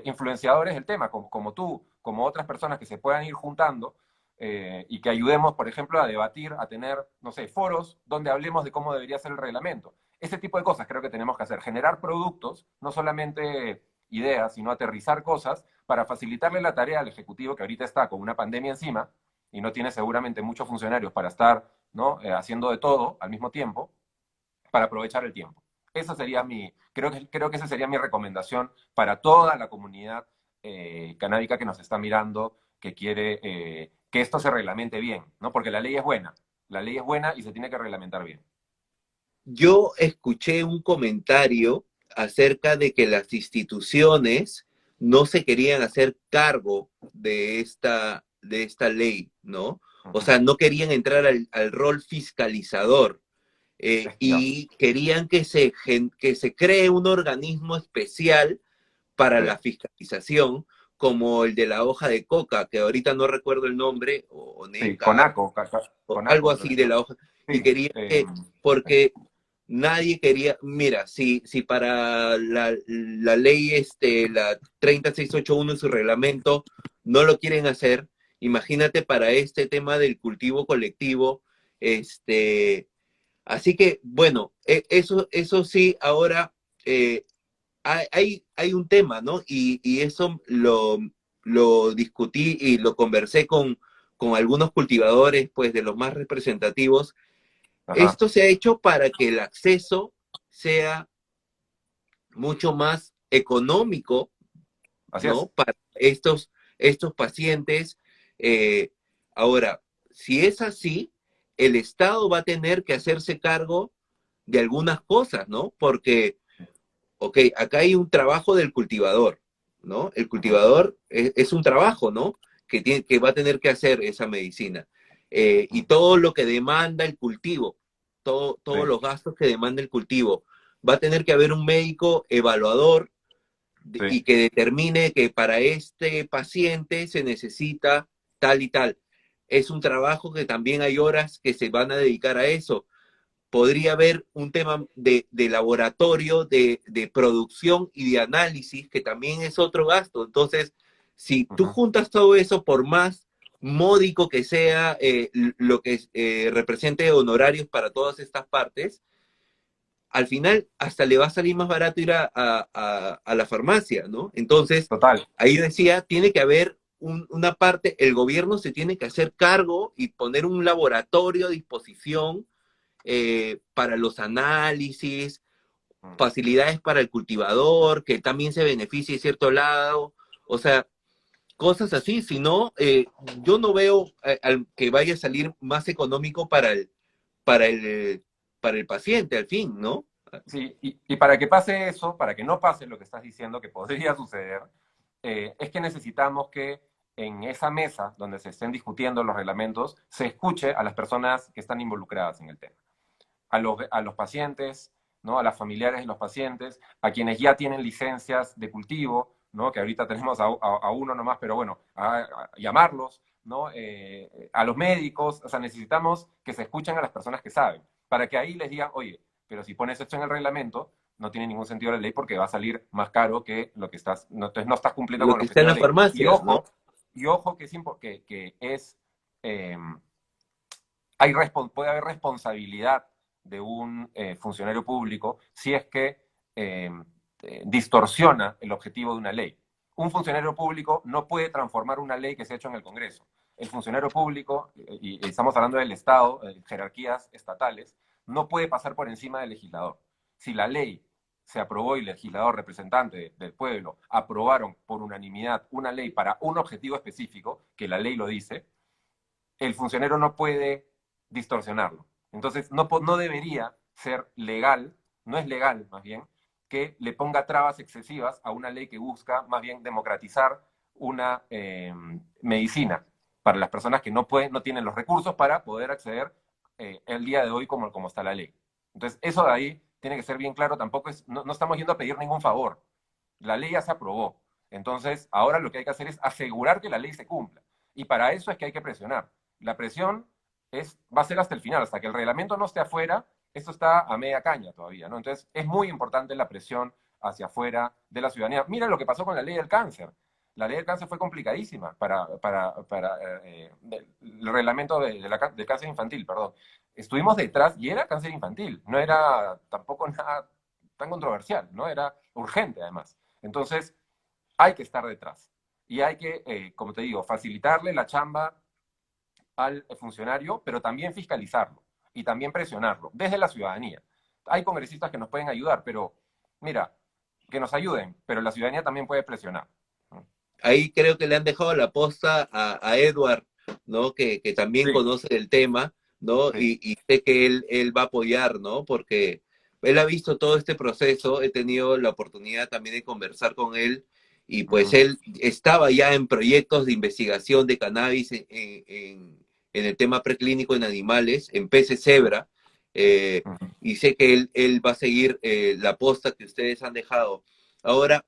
Influenciadores del tema, como tú, como otras personas que se puedan ir juntando y que ayudemos, por ejemplo, a debatir, a tener, no sé, foros donde hablemos de cómo debería ser el reglamento. Ese tipo de cosas creo que tenemos que hacer. Generar productos, no solamente ideas, sino aterrizar cosas para facilitarle la tarea al Ejecutivo que ahorita está con una pandemia encima y no tiene seguramente muchos funcionarios para estar, ¿no? Haciendo de todo al mismo tiempo para aprovechar el tiempo. Esa sería creo que esa sería mi recomendación para toda la comunidad canábica que nos está mirando que quiere que esto se reglamente bien, ¿no? Porque la ley es buena y se tiene que reglamentar bien. Yo escuché un comentario acerca de que las instituciones no se querían hacer cargo de esta ley, ¿no? O Ujú. sea, no querían entrar al rol fiscalizador Ya, y querían que se cree un organismo especial para sí, la fiscalización, como el de la hoja de coca, que ahorita no recuerdo el nombre, o sí, NECA, Conaco, o algo Conaco creo que así se de llama. la hoja, y Sí, querían que, porque nadie quería, mira, si para la ley, la 30681 en su reglamento, no lo quieren hacer, imagínate para este tema del cultivo colectivo, así que, bueno, eso sí, ahora hay un tema, ¿no? Y eso lo discutí y lo conversé con algunos cultivadores, pues, de los más representativos. ajá, Esto se ha hecho para que el acceso sea mucho más económico, así es. ¿no? Para estos pacientes. Eh, ahora, si es así, el Estado va a tener que hacerse cargo de algunas cosas, ¿no? Porque, ok, acá hay un trabajo del cultivador, ¿no? El Ujú, cultivador es un trabajo, ¿no? Que va a tener que hacer esa medicina. Y ujú, todo lo que demanda el cultivo, sí, todos los gastos que demanda el cultivo, va a tener que haber un médico evaluador sí, y que determine que para este paciente se necesita tal y tal. Es un trabajo que también hay horas que se van a dedicar a eso. Podría haber un tema de laboratorio, de producción y de análisis, que también es otro gasto. Entonces, si tú ujú, juntas todo eso, por más módico que sea lo que represente honorarios para todas estas partes, al final hasta le va a salir más barato ir a la farmacia, ¿no? Entonces, total. ahí decía, tiene que haber una parte, el gobierno se tiene que hacer cargo y poner un laboratorio a disposición para los análisis, Mm. facilidades para el cultivador, que también se beneficie de cierto lado, o sea, cosas así, si no, yo no veo que vaya a salir más económico para el, para el paciente al fin, ¿no? Sí, y para que pase eso, para que no pase lo que estás diciendo que podría suceder, es que necesitamos que en esa mesa donde se estén discutiendo los reglamentos, se escuche a las personas que están involucradas en el tema, a los pacientes, ¿no? A las familiares de los pacientes, a quienes ya tienen licencias de cultivo, ¿no? Que ahorita tenemos a uno nomás, pero bueno, a llamarlos, ¿no? A los médicos, o sea, necesitamos que se escuchen a las personas que saben, para que ahí les digan, oye, pero si pones esto en el reglamento, no tiene ningún sentido la ley porque va a salir más caro que lo que estás, no, entonces no estás cumpliendo Lo con el que está en objetivo la de ley. farmacia, ¿no? Y ojo que es eh, puede haber responsabilidad de un funcionario público si es que eh, distorsiona el objetivo de una ley. Un funcionario público no puede transformar una ley que se ha hecho en el Congreso. El funcionario público, y estamos hablando del Estado, jerarquías estatales, no puede pasar por encima del legislador. Si la ley se aprobó y el legislador representante del pueblo aprobaron por unanimidad una ley para un objetivo específico, que la ley lo dice, el funcionario no puede distorsionarlo. Entonces, no debería ser legal, no es legal más bien, que le ponga trabas excesivas a una ley que busca más bien democratizar una medicina para las personas que no tienen los recursos para poder acceder el día de hoy como está la ley. Entonces, eso de ahí tiene que ser bien claro, tampoco no estamos yendo a pedir ningún favor. La ley ya se aprobó. Entonces, ahora lo que hay que hacer es asegurar que la ley se cumpla. Y para eso es que hay que presionar. La presión va a ser hasta el final, hasta que el reglamento no esté afuera, esto está a media caña todavía, ¿no? Entonces, es muy importante la presión hacia afuera de la ciudadanía. Mira lo que pasó con la ley del cáncer. La ley del cáncer fue complicadísima para el reglamento del cáncer infantil, perdón. Estuvimos detrás y era cáncer infantil, no era tampoco nada tan controversial, ¿no? Era urgente además. Entonces, hay que estar detrás y hay que, como te digo, facilitarle la chamba al funcionario, pero también fiscalizarlo y también presionarlo desde la ciudadanía. Hay congresistas que nos pueden ayudar, pero mira, que nos ayuden, pero la ciudadanía también puede presionar. ahí creo que le han dejado la posta a Edward, ¿no? Que también Sí, conoce el tema, ¿no? sí. Y sé que él va a apoyar, ¿no? Porque él ha visto todo este proceso, he tenido la oportunidad también de conversar con él y pues Ujú, él estaba ya en proyectos de investigación de cannabis en el tema preclínico en animales, en peces cebra, ujú, y sé que él va a seguir la posta que ustedes han dejado. Ahora,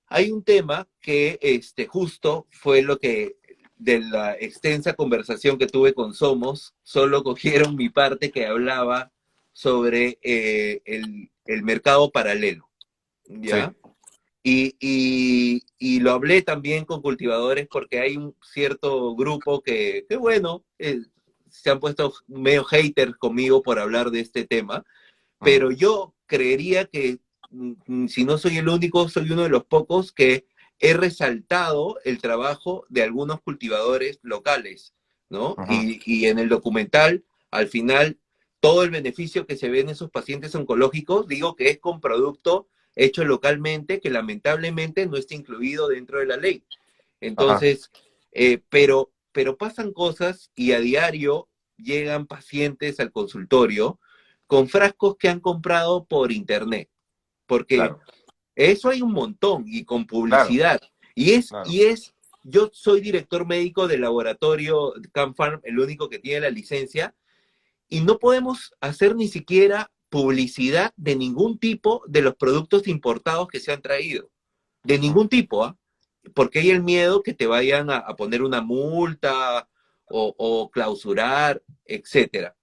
hay un tema que justo fue lo que de la extensa conversación que tuve con Somos, solo cogieron mi parte que hablaba sobre el mercado paralelo, ¿ya? sí. Y lo hablé también con cultivadores porque hay un cierto grupo que bueno, se han puesto medio haters conmigo por hablar de este tema, Ujú, pero yo creería que si no soy el único, soy uno de los pocos que he resaltado el trabajo de algunos cultivadores locales, ¿no? ujú, Y en el documental, al final, todo el beneficio que se ve en esos pacientes oncológicos, digo que es con producto hecho localmente, que lamentablemente no está incluido dentro de la ley. ajá, Entonces, pero pasan cosas y a diario llegan pacientes al consultorio con frascos que han comprado por internet, porque claro, eso hay un montón y con claro, publicidad. claro. Yo soy director médico del laboratorio CanPharm, el único que tiene la licencia, y no podemos hacer ni siquiera publicidad de ningún tipo de los productos importados que se han traído. De Ujú, ningún tipo, ¿ah? Porque hay el miedo que te vayan a poner una multa o clausurar, etcétera.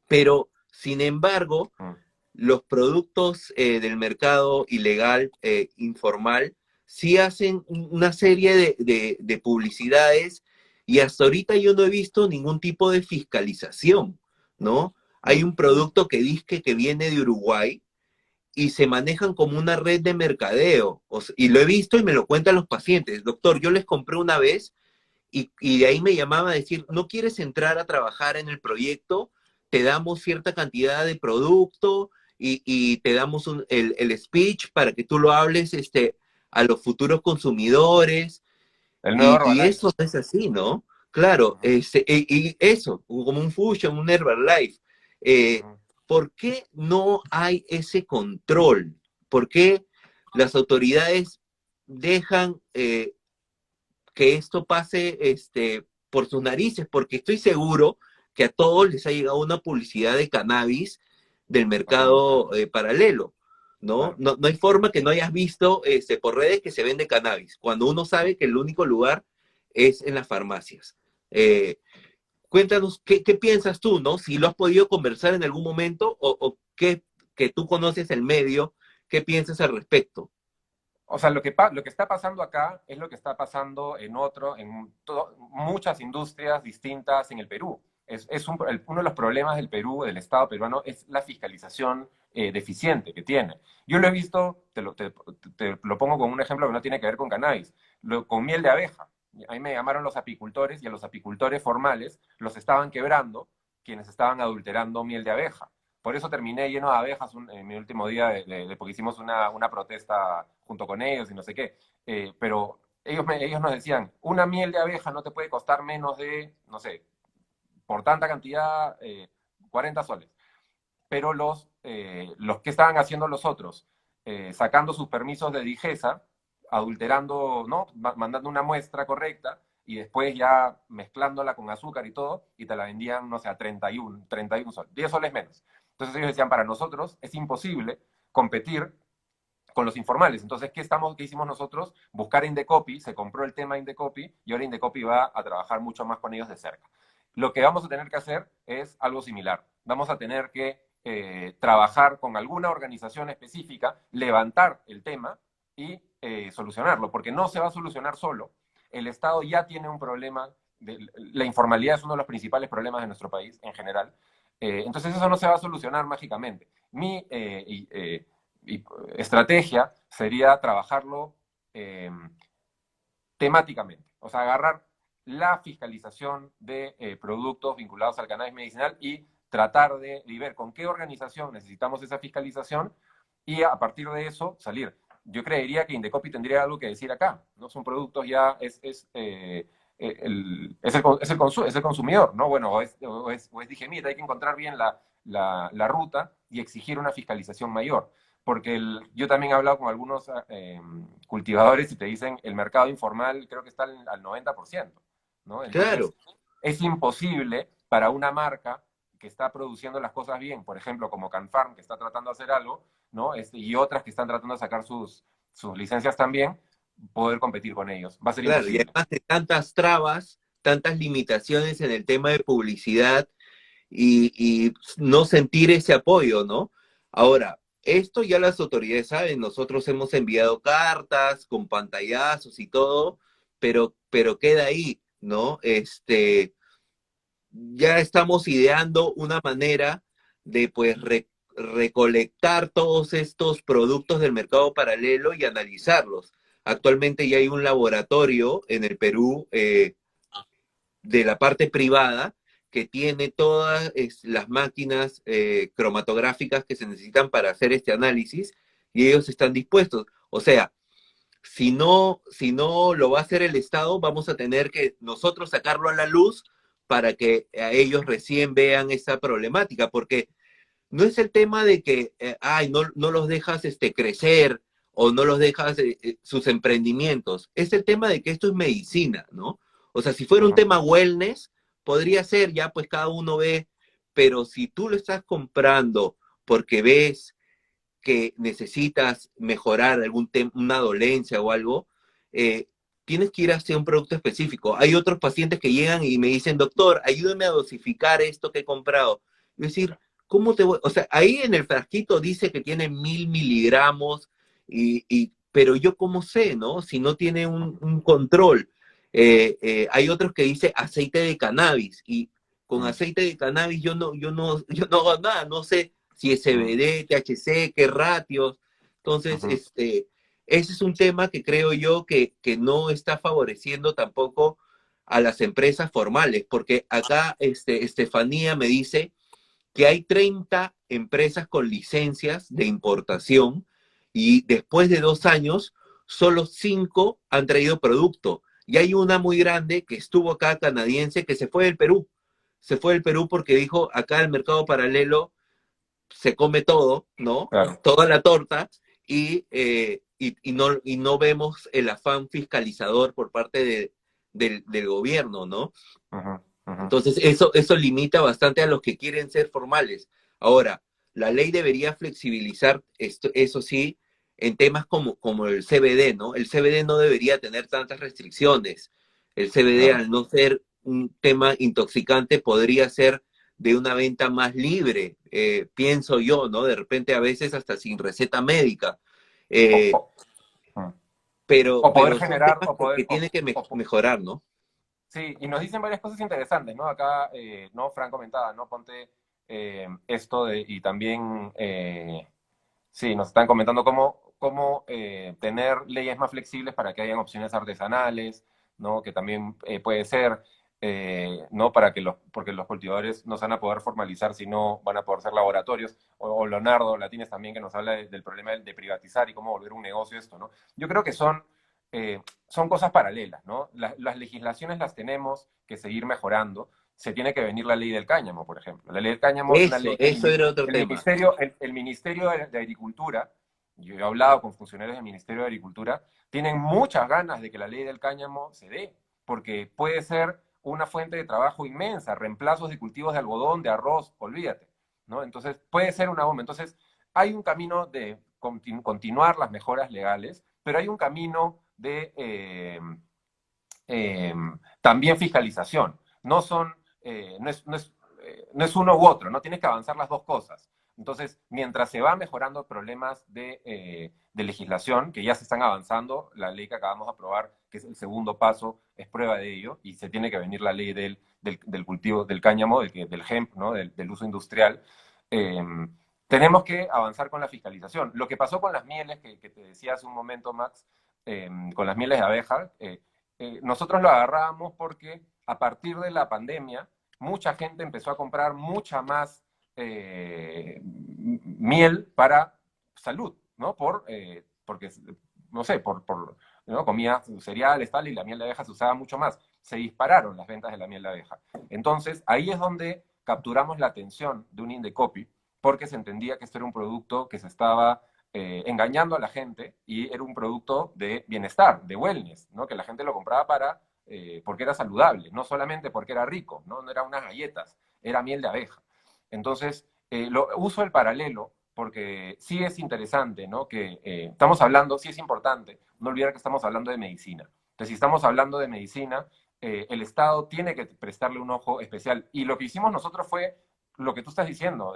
Pero, sin embargo, ujú, los productos del mercado ilegal, informal, sí hacen una serie de publicidades y hasta ahorita yo no he visto ningún tipo de fiscalización, ¿no? Hay ujú. un producto que dice que viene de Uruguay y se manejan como una red de mercadeo. Y lo he visto y me lo cuentan los pacientes. Doctor, yo les compré una vez y de ahí me llamaba a decir, ¿no quieres entrar a trabajar en el proyecto? Te damos cierta cantidad de producto y te damos el speech para que tú lo hables a los futuros consumidores. El nuevo Y Herbalife. eso no es así, ¿no? Claro, Ujú, y eso, como un Fusion, un Herbalife. Eh, ujú. ¿Por qué no hay ese control? ¿Por qué las autoridades dejan que esto pase por sus narices? Porque estoy seguro que a todos les ha llegado una publicidad de cannabis del Ujú, mercado paralelo. ¿No? claro. No, no hay forma que no hayas visto por redes que se vende cannabis, cuando uno sabe que el único lugar es en las farmacias. Eh, Cuéntanos, ¿qué piensas tú, ¿no? Si lo has podido conversar en algún momento o qué, que tú conoces el medio, ¿qué piensas al respecto? O sea, lo que está pasando acá es lo que está pasando en muchas industrias distintas en el Perú. Uno de los problemas del Perú, del Estado peruano, es la fiscalización deficiente que tiene. Yo lo he visto, te lo pongo con un ejemplo que no tiene que ver con cannabis, con miel de abeja. A mí me llamaron los apicultores y a los apicultores formales los estaban quebrando quienes estaban adulterando miel de abeja. Por eso terminé lleno de abejas en mi último día, porque hicimos una protesta junto con ellos y no sé qué. Pero ellos nos decían, una miel de abeja no te puede costar menos de, no sé, por tanta cantidad, 40 soles. Pero los que estaban haciendo los otros, sacando sus permisos de digesa, adulterando, ¿no? Mandando una muestra correcta y después ya mezclándola con azúcar y todo, y te la vendían, no sé, a 31 soles, 10 soles menos. Entonces ellos decían, para nosotros es imposible competir con los informales. Entonces, qué hicimos nosotros? Buscar Indecopy, se compró el tema Indecopy y ahora Indecopy va a trabajar mucho más con ellos de cerca. Lo que vamos a tener que hacer es algo similar. Vamos a tener que trabajar con alguna organización específica, levantar el tema y solucionarlo, porque no se va a solucionar solo. El Estado ya tiene un problema, la informalidad es uno de los principales problemas de nuestro país en general. Entonces eso no se va a solucionar mágicamente. Y estrategia sería trabajarlo eh, temáticamente, o sea, agarrar la fiscalización de productos vinculados al cannabis medicinal y tratar de ver con qué organización necesitamos esa fiscalización y a partir de eso salir. yo creería que Indecopi tendría algo que decir acá, ¿no? Son productos ya, es el consumidor, ¿no? Bueno, o es Digemita, hay que encontrar bien la ruta y exigir una fiscalización mayor. Porque yo también he hablado con algunos cultivadores y te dicen el mercado informal creo que está al 90%, ¿no? Claro, Entonces, es imposible para una marca que está produciendo las cosas bien, por ejemplo, como Canfarm, que está tratando de hacer algo, ¿no? Y otras que están tratando de sacar sus licencias también, poder competir con ellos. Va a ser claro, y imposible. además de tantas trabas, tantas limitaciones en el tema de publicidad y no sentir ese apoyo, ¿no? Ahora, esto ya las autoridades saben, nosotros hemos enviado cartas con pantallazos y todo, pero queda ahí, ¿no? Ya estamos ideando una manera de pues recolectar todos estos productos del mercado paralelo y analizarlos. Actualmente ya hay un laboratorio en el Perú de la parte privada que tiene todas las máquinas cromatográficas que se necesitan para hacer este análisis y ellos están dispuestos. O sea, si no lo va a hacer el Estado, vamos a tener que nosotros sacarlo a la luz para que a ellos recién vean esa problemática, porque no es el tema de que, ay, no los dejas crecer o no los dejas sus emprendimientos, es el tema de que esto es medicina, ¿no? O sea, si fuera un Ujú. tema wellness, podría ser, ya pues cada uno ve, pero si tú lo estás comprando porque ves que necesitas mejorar una dolencia o algo, eh, tienes que ir hacia un producto específico. Hay otros pacientes que llegan y me dicen, doctor, ayúdame a dosificar esto que he comprado. Es decir, ¿cómo te voy? O sea, ahí en el frasquito dice que tiene 1000 miligramos, pero yo cómo sé, ¿no? Si no tiene un control. Hay otros que dice aceite de cannabis y con Mm, aceite de cannabis yo no hago nada, no sé si es mm, CBD, THC, qué ratios. Entonces, ujú. ese es un tema que creo yo que no está favoreciendo tampoco a las empresas formales, porque acá Estefanía me dice que hay 30 empresas con licencias de importación y después de 2 años, solo 5 han traído producto. Y hay una muy grande que estuvo acá, canadiense, que se fue del Perú. Se fue del Perú porque dijo, acá el mercado paralelo se come todo, ¿no? Claro. Toda la torta y no vemos el afán fiscalizador por parte del gobierno, ¿no? Ujú, ujú. Entonces, eso limita bastante a los que quieren ser formales. Ahora, la ley debería flexibilizar esto, eso sí, en temas como el CBD, ¿no? El CBD no debería tener tantas restricciones. El CBD, Claro. al no ser un tema intoxicante, podría ser de una venta más libre, pienso yo, ¿no? De repente a veces hasta sin receta médica. O, Eh, o- mm. pero, O poder pero son generar, temas que tiene que mejorar, ¿no? sí, y nos dicen varias cosas interesantes, ¿no? Acá, ¿no? Fran comentaba, ¿no? Ponte esto y también, sí, nos están comentando cómo tener leyes más flexibles para que hayan opciones artesanales, ¿no? Que también puede ser, ¿no? Porque los cultivadores no se van a poder formalizar si no van a poder ser laboratorios. O Leonardo Latines también que nos habla del problema de privatizar y cómo volver un negocio esto, ¿no? Yo creo que son cosas paralelas, ¿no? Las legislaciones las tenemos que seguir mejorando. Se tiene que venir la ley del cáñamo, por ejemplo. La ley del cáñamo es una ley que Eso era otro tema. el Ministerio de Agricultura, yo he hablado con funcionarios del Ministerio de Agricultura, tienen muchas ganas de que la ley del cáñamo se dé, porque puede ser una fuente de trabajo inmensa, reemplazos de cultivos de algodón, de arroz, olvídate, ¿no? Entonces, puede ser una bomba. Entonces, hay un camino de continuar las mejoras legales, pero hay un camino de eh, también fiscalización. No es uno u otro, no tienes que avanzar las dos cosas. Entonces, mientras se van mejorando problemas de legislación, que ya se están avanzando, la ley que acabamos de aprobar, que es el segundo paso, es prueba de ello, y se tiene que venir la ley del cultivo del cáñamo, del hemp, ¿no? del uso industrial. Eh, tenemos que avanzar con la fiscalización. Lo que pasó con las mieles, que te decía hace un momento, Max, con las mieles de abeja, nosotros lo agarrábamos porque a partir de la pandemia, mucha gente empezó a comprar mucha más miel para salud, ¿no? Por porque no sé, ¿no? Comía cereales, tal, y la miel de abeja se usaba mucho más. Se dispararon las ventas de la miel de abeja. Entonces, ahí es donde capturamos la atención de un Indecopi, porque se entendía que esto era un producto que se estaba engañando a la gente y era un producto de bienestar, de wellness, ¿no? Que la gente lo compraba porque era saludable, no solamente porque era rico, ¿no? No eran unas galletas, era miel de abeja. Entonces, uso el paralelo porque sí es interesante, ¿no? Que estamos hablando, sí es importante, no olvidar que estamos hablando de medicina. Entonces, si estamos hablando de medicina, el Estado tiene que prestarle un ojo especial. Y lo que hicimos nosotros fue lo que tú estás diciendo,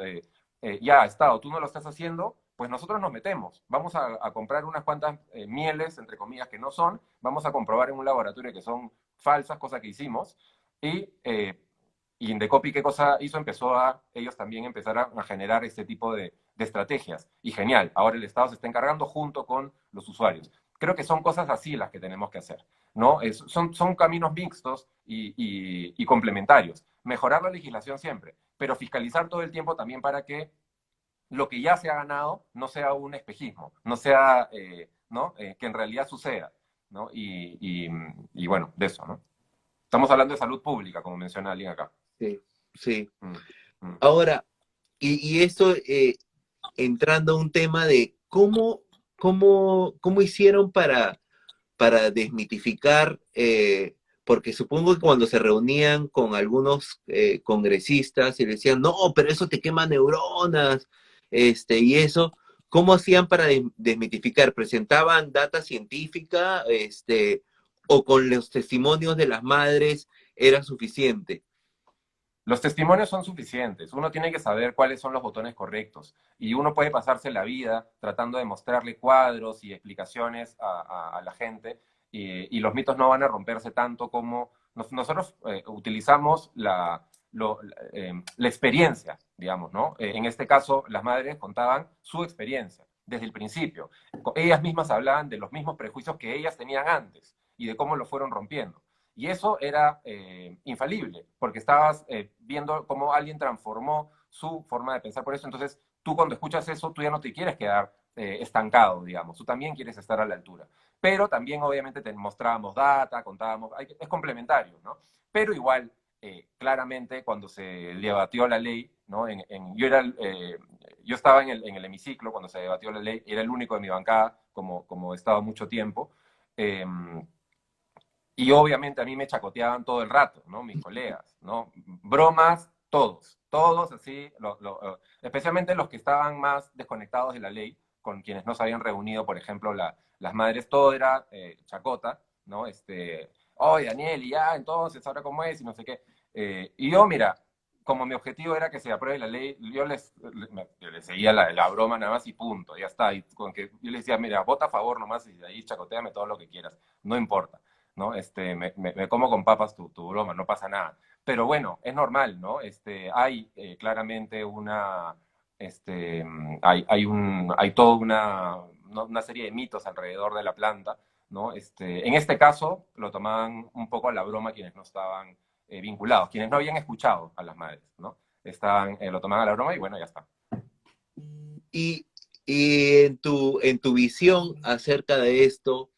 ya, Estado, tú no lo estás haciendo, pues nosotros nos metemos. Vamos a comprar unas cuantas mieles, entre comillas, que no son, vamos a comprobar en un laboratorio que son falsas, cosa que hicimos, y Indecopi, ¿qué cosa hizo? Empezó ellos también empezar a generar este tipo de estrategias. Y genial, ahora el Estado se está encargando junto con los usuarios. Creo que son cosas así las que tenemos que hacer, ¿no? Son caminos mixtos y complementarios. Mejorar la legislación siempre, pero fiscalizar todo el tiempo también para que lo que ya se ha ganado no sea un espejismo, no sea, ¿no? Que en realidad suceda, ¿no? Y bueno, de eso, ¿no? Estamos hablando de salud pública, como menciona alguien acá. Sí, sí. Mm, mm. Ahora, y esto entrando a un tema de cómo hicieron para desmitificar, porque supongo que cuando se reunían con algunos congresistas y le decían, no, pero eso te quema neuronas, y eso, ¿cómo hacían para desmitificar? ¿Presentaban data científica, o con los testimonios de las madres era suficiente? Los testimonios son suficientes. Uno tiene que saber cuáles son los botones correctos. Y uno puede pasarse la vida tratando de mostrarle cuadros y explicaciones a la gente. Y los mitos no van a romperse tanto como nosotros utilizamos la experiencia, digamos, ¿no? En este caso, las madres contaban su experiencia desde el principio. Ellas mismas hablaban de los mismos prejuicios que ellas tenían antes y de cómo lo fueron rompiendo. Y eso era infalible, porque estabas viendo cómo alguien transformó su forma de pensar por eso. Entonces, tú cuando escuchas eso, tú ya no te quieres quedar estancado, digamos. Tú también quieres estar a la altura. Pero también, obviamente, te mostrábamos data, contábamos, es complementario, ¿no? Pero igual, claramente, cuando se debatió la ley, ¿no? Yo estaba en el hemiciclo cuando se debatió la ley, era el único de mi bancada, como he estado mucho tiempo. Eh, y obviamente a mí me chacoteaban todo el rato, ¿no? Mis colegas, ¿no? Bromas, todos así, especialmente los que estaban más desconectados de la ley, con quienes no se habían reunido, por ejemplo, las madres, todo era chacota, ¿no? Oye, Daniel, y ya, entonces, ¿ahora cómo es? Y no sé qué. Y yo, mira, como mi objetivo era que se apruebe la ley, yo les seguía la broma nada más y punto, ya está. Y con que yo les decía, mira, vota a favor nomás y de ahí chacoteame todo lo que quieras, no importa. ¿No? Me como con papas tu broma, no pasa nada. Pero bueno, es normal, ¿no? Hay claramente hay toda una serie de mitos alrededor de la planta, ¿no? En este caso, lo tomaban un poco a la broma quienes no estaban vinculados, quienes no habían escuchado a las madres, ¿no? Lo tomaban a la broma y bueno, ya está. Y, y en tu visión acerca de esto,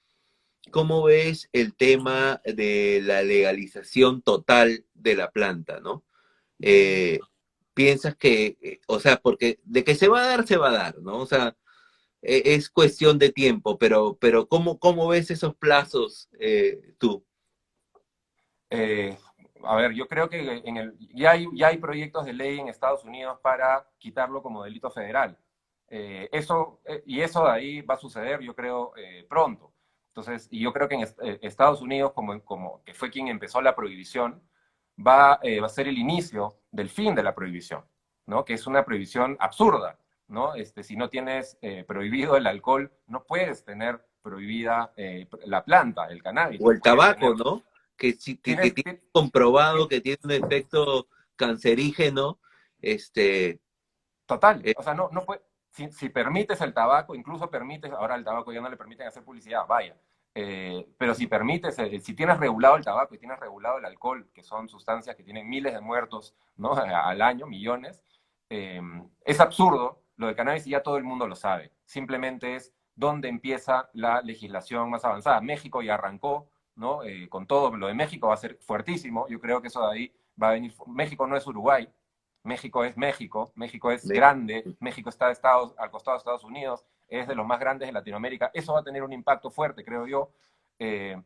¿cómo ves el tema de la legalización total de la planta, ¿no? Eh, Piensas que, o sea, porque de que se va a dar, ¿no? O sea, es cuestión de tiempo, pero ¿cómo ves esos plazos tú? Eh, a ver, yo creo que ya hay proyectos de ley en Estados Unidos para quitarlo como delito federal. Y eso de ahí va a suceder, yo creo, pronto. Entonces, y yo creo que en Estados Unidos, como que fue quien empezó la prohibición, va a ser el inicio del fin de la prohibición, ¿no? Que es una prohibición absurda, ¿no? Si no tienes prohibido el alcohol, no puedes tener prohibida la planta, el cannabis, O no el puedes tabaco, tener ¿no? Que tienes, tiene comprobado que tiene un efecto cancerígeno, este, total, eh, o sea, no puede, si permites el tabaco, incluso permites, ahora el tabaco ya no le permiten hacer publicidad, vaya, pero si permites, si tienes regulado el tabaco y tienes regulado el alcohol, que son sustancias que tienen miles de muertos, ¿no? Al año, millones, es absurdo lo de cannabis y ya todo el mundo lo sabe. Simplemente es dónde empieza la legislación más avanzada. México ya arrancó, ¿no? Con todo, lo de México va a ser fuertísimo, yo creo que eso de ahí va a venir. México no es Uruguay, México es México, México es grande, México está al costado de Estados Unidos, es de los más grandes de Latinoamérica, eso va a tener un impacto fuerte, creo yo,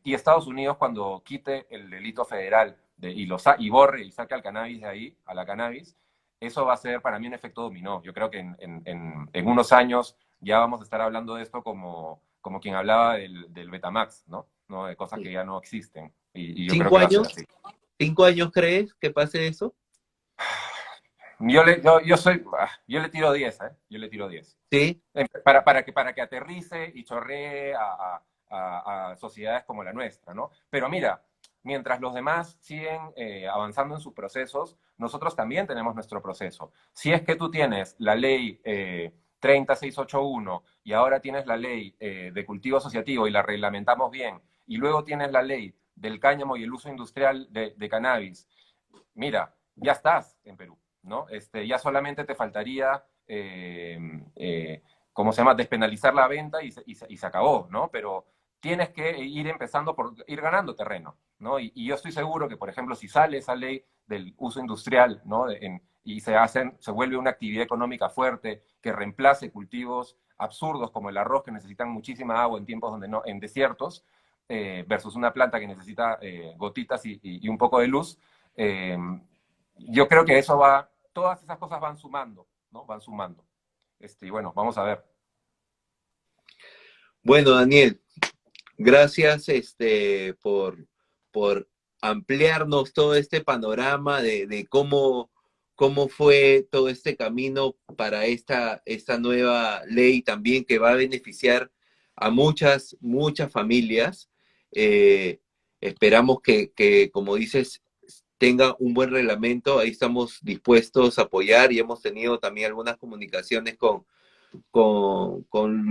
y Estados Unidos cuando quite el delito federal y borre y saque al cannabis de ahí, a la cannabis, eso va a ser para mí un efecto dominó. Yo creo que en unos años ya vamos a estar hablando de esto como quien hablaba del Betamax, ¿no? ¿No? De cosas que ya no existen. Y yo creo ¿Cinco que va a ser años? así. 5 años crees que pase eso? Yo le tiro 10, ¿eh? Yo le tiro 10. Sí. Para que aterrice y chorree a sociedades como la nuestra, ¿no? Pero mira, mientras los demás siguen avanzando en sus procesos, nosotros también tenemos nuestro proceso. Si es que tú tienes la ley 30681 y ahora tienes la ley de cultivo asociativo y la reglamentamos bien, y luego tienes la ley del cáñamo y el uso industrial de cannabis, mira, ya estás en Perú, ¿no? Ya solamente te faltaría, ¿cómo se llama?, despenalizar la venta y se acabó, ¿no? Pero tienes que ir empezando por ir ganando terreno, ¿no? Y yo estoy seguro que, por ejemplo, si sale esa ley del uso industrial, ¿no? Y se vuelve una actividad económica fuerte que reemplace cultivos absurdos como el arroz, que necesitan muchísima agua en tiempos donde no, en desiertos, versus una planta que necesita gotitas y un poco de luz. eh, yo creo que todas esas cosas van sumando, ¿no? Van sumando. Y bueno, vamos a ver. Bueno, Daniel, gracias por ampliarnos todo este panorama de cómo fue todo este camino para esta nueva ley también que va a beneficiar a muchas familias. Eh, Esperamos que, como dices, tenga un buen reglamento. Ahí estamos dispuestos a apoyar y hemos tenido también algunas comunicaciones con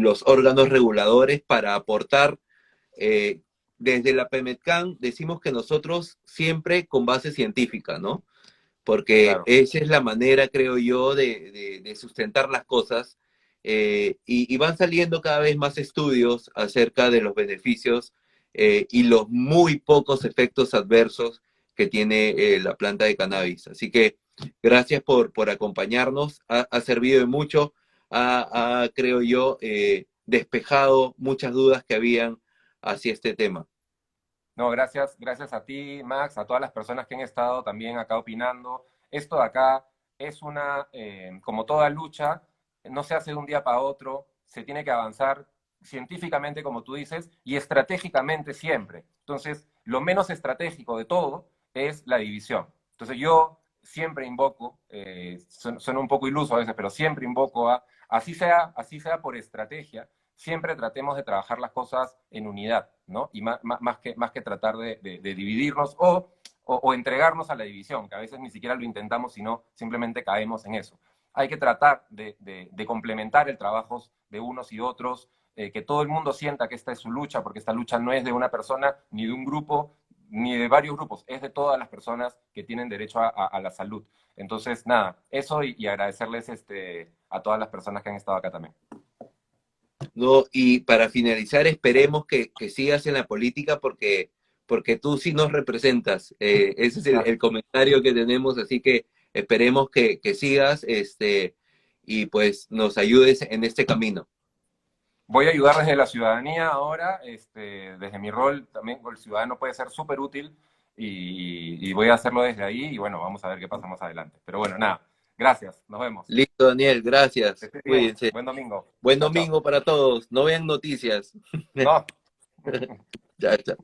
los órganos reguladores para aportar. Desde la PEMETCAN decimos que nosotros siempre con base científica, ¿no? Porque Claro. esa es la manera, creo yo, de sustentar las cosas. Y van saliendo cada vez más estudios acerca de los beneficios y los muy pocos efectos adversos que tiene la planta de cannabis. Así que gracias por acompañarnos. Ha servido de mucho. Creo yo, despejado muchas dudas que habían hacia este tema. No, gracias a ti, Max, a todas las personas que han estado también acá opinando. Esto de acá es como toda lucha, no se hace de un día para otro, se tiene que avanzar científicamente, como tú dices, y estratégicamente siempre. Entonces, lo menos estratégico de todo es la división. Entonces, yo siempre invoco, suena un poco iluso a veces, pero siempre invoco así sea por estrategia, siempre tratemos de trabajar las cosas en unidad, ¿no? Y más que tratar de dividirnos o entregarnos a la división, que a veces ni siquiera lo intentamos, sino simplemente caemos en eso. Hay que tratar de complementar el trabajo de unos y otros, que todo el mundo sienta que esta es su lucha, porque esta lucha no es de una persona, ni de un grupo, ni de varios grupos, es de todas las personas que tienen derecho a la salud. Entonces, nada, eso y agradecerles a todas las personas que han estado acá también. No, y para finalizar, esperemos que sigas en la política porque tú sí nos representas. Ese es el comentario que tenemos, así que esperemos que sigas y pues nos ayudes en este camino. Voy a ayudar desde la ciudadanía ahora, desde mi rol también el ciudadano puede ser súper útil y voy a hacerlo desde ahí y bueno, vamos a ver qué pasa más adelante. Pero bueno, nada, gracias, nos vemos. Listo, Daniel, Que gracias. estés bien, Cuídense. buen domingo. Buen Chao, chao. domingo para todos. No vean noticias. No. Chao, chao.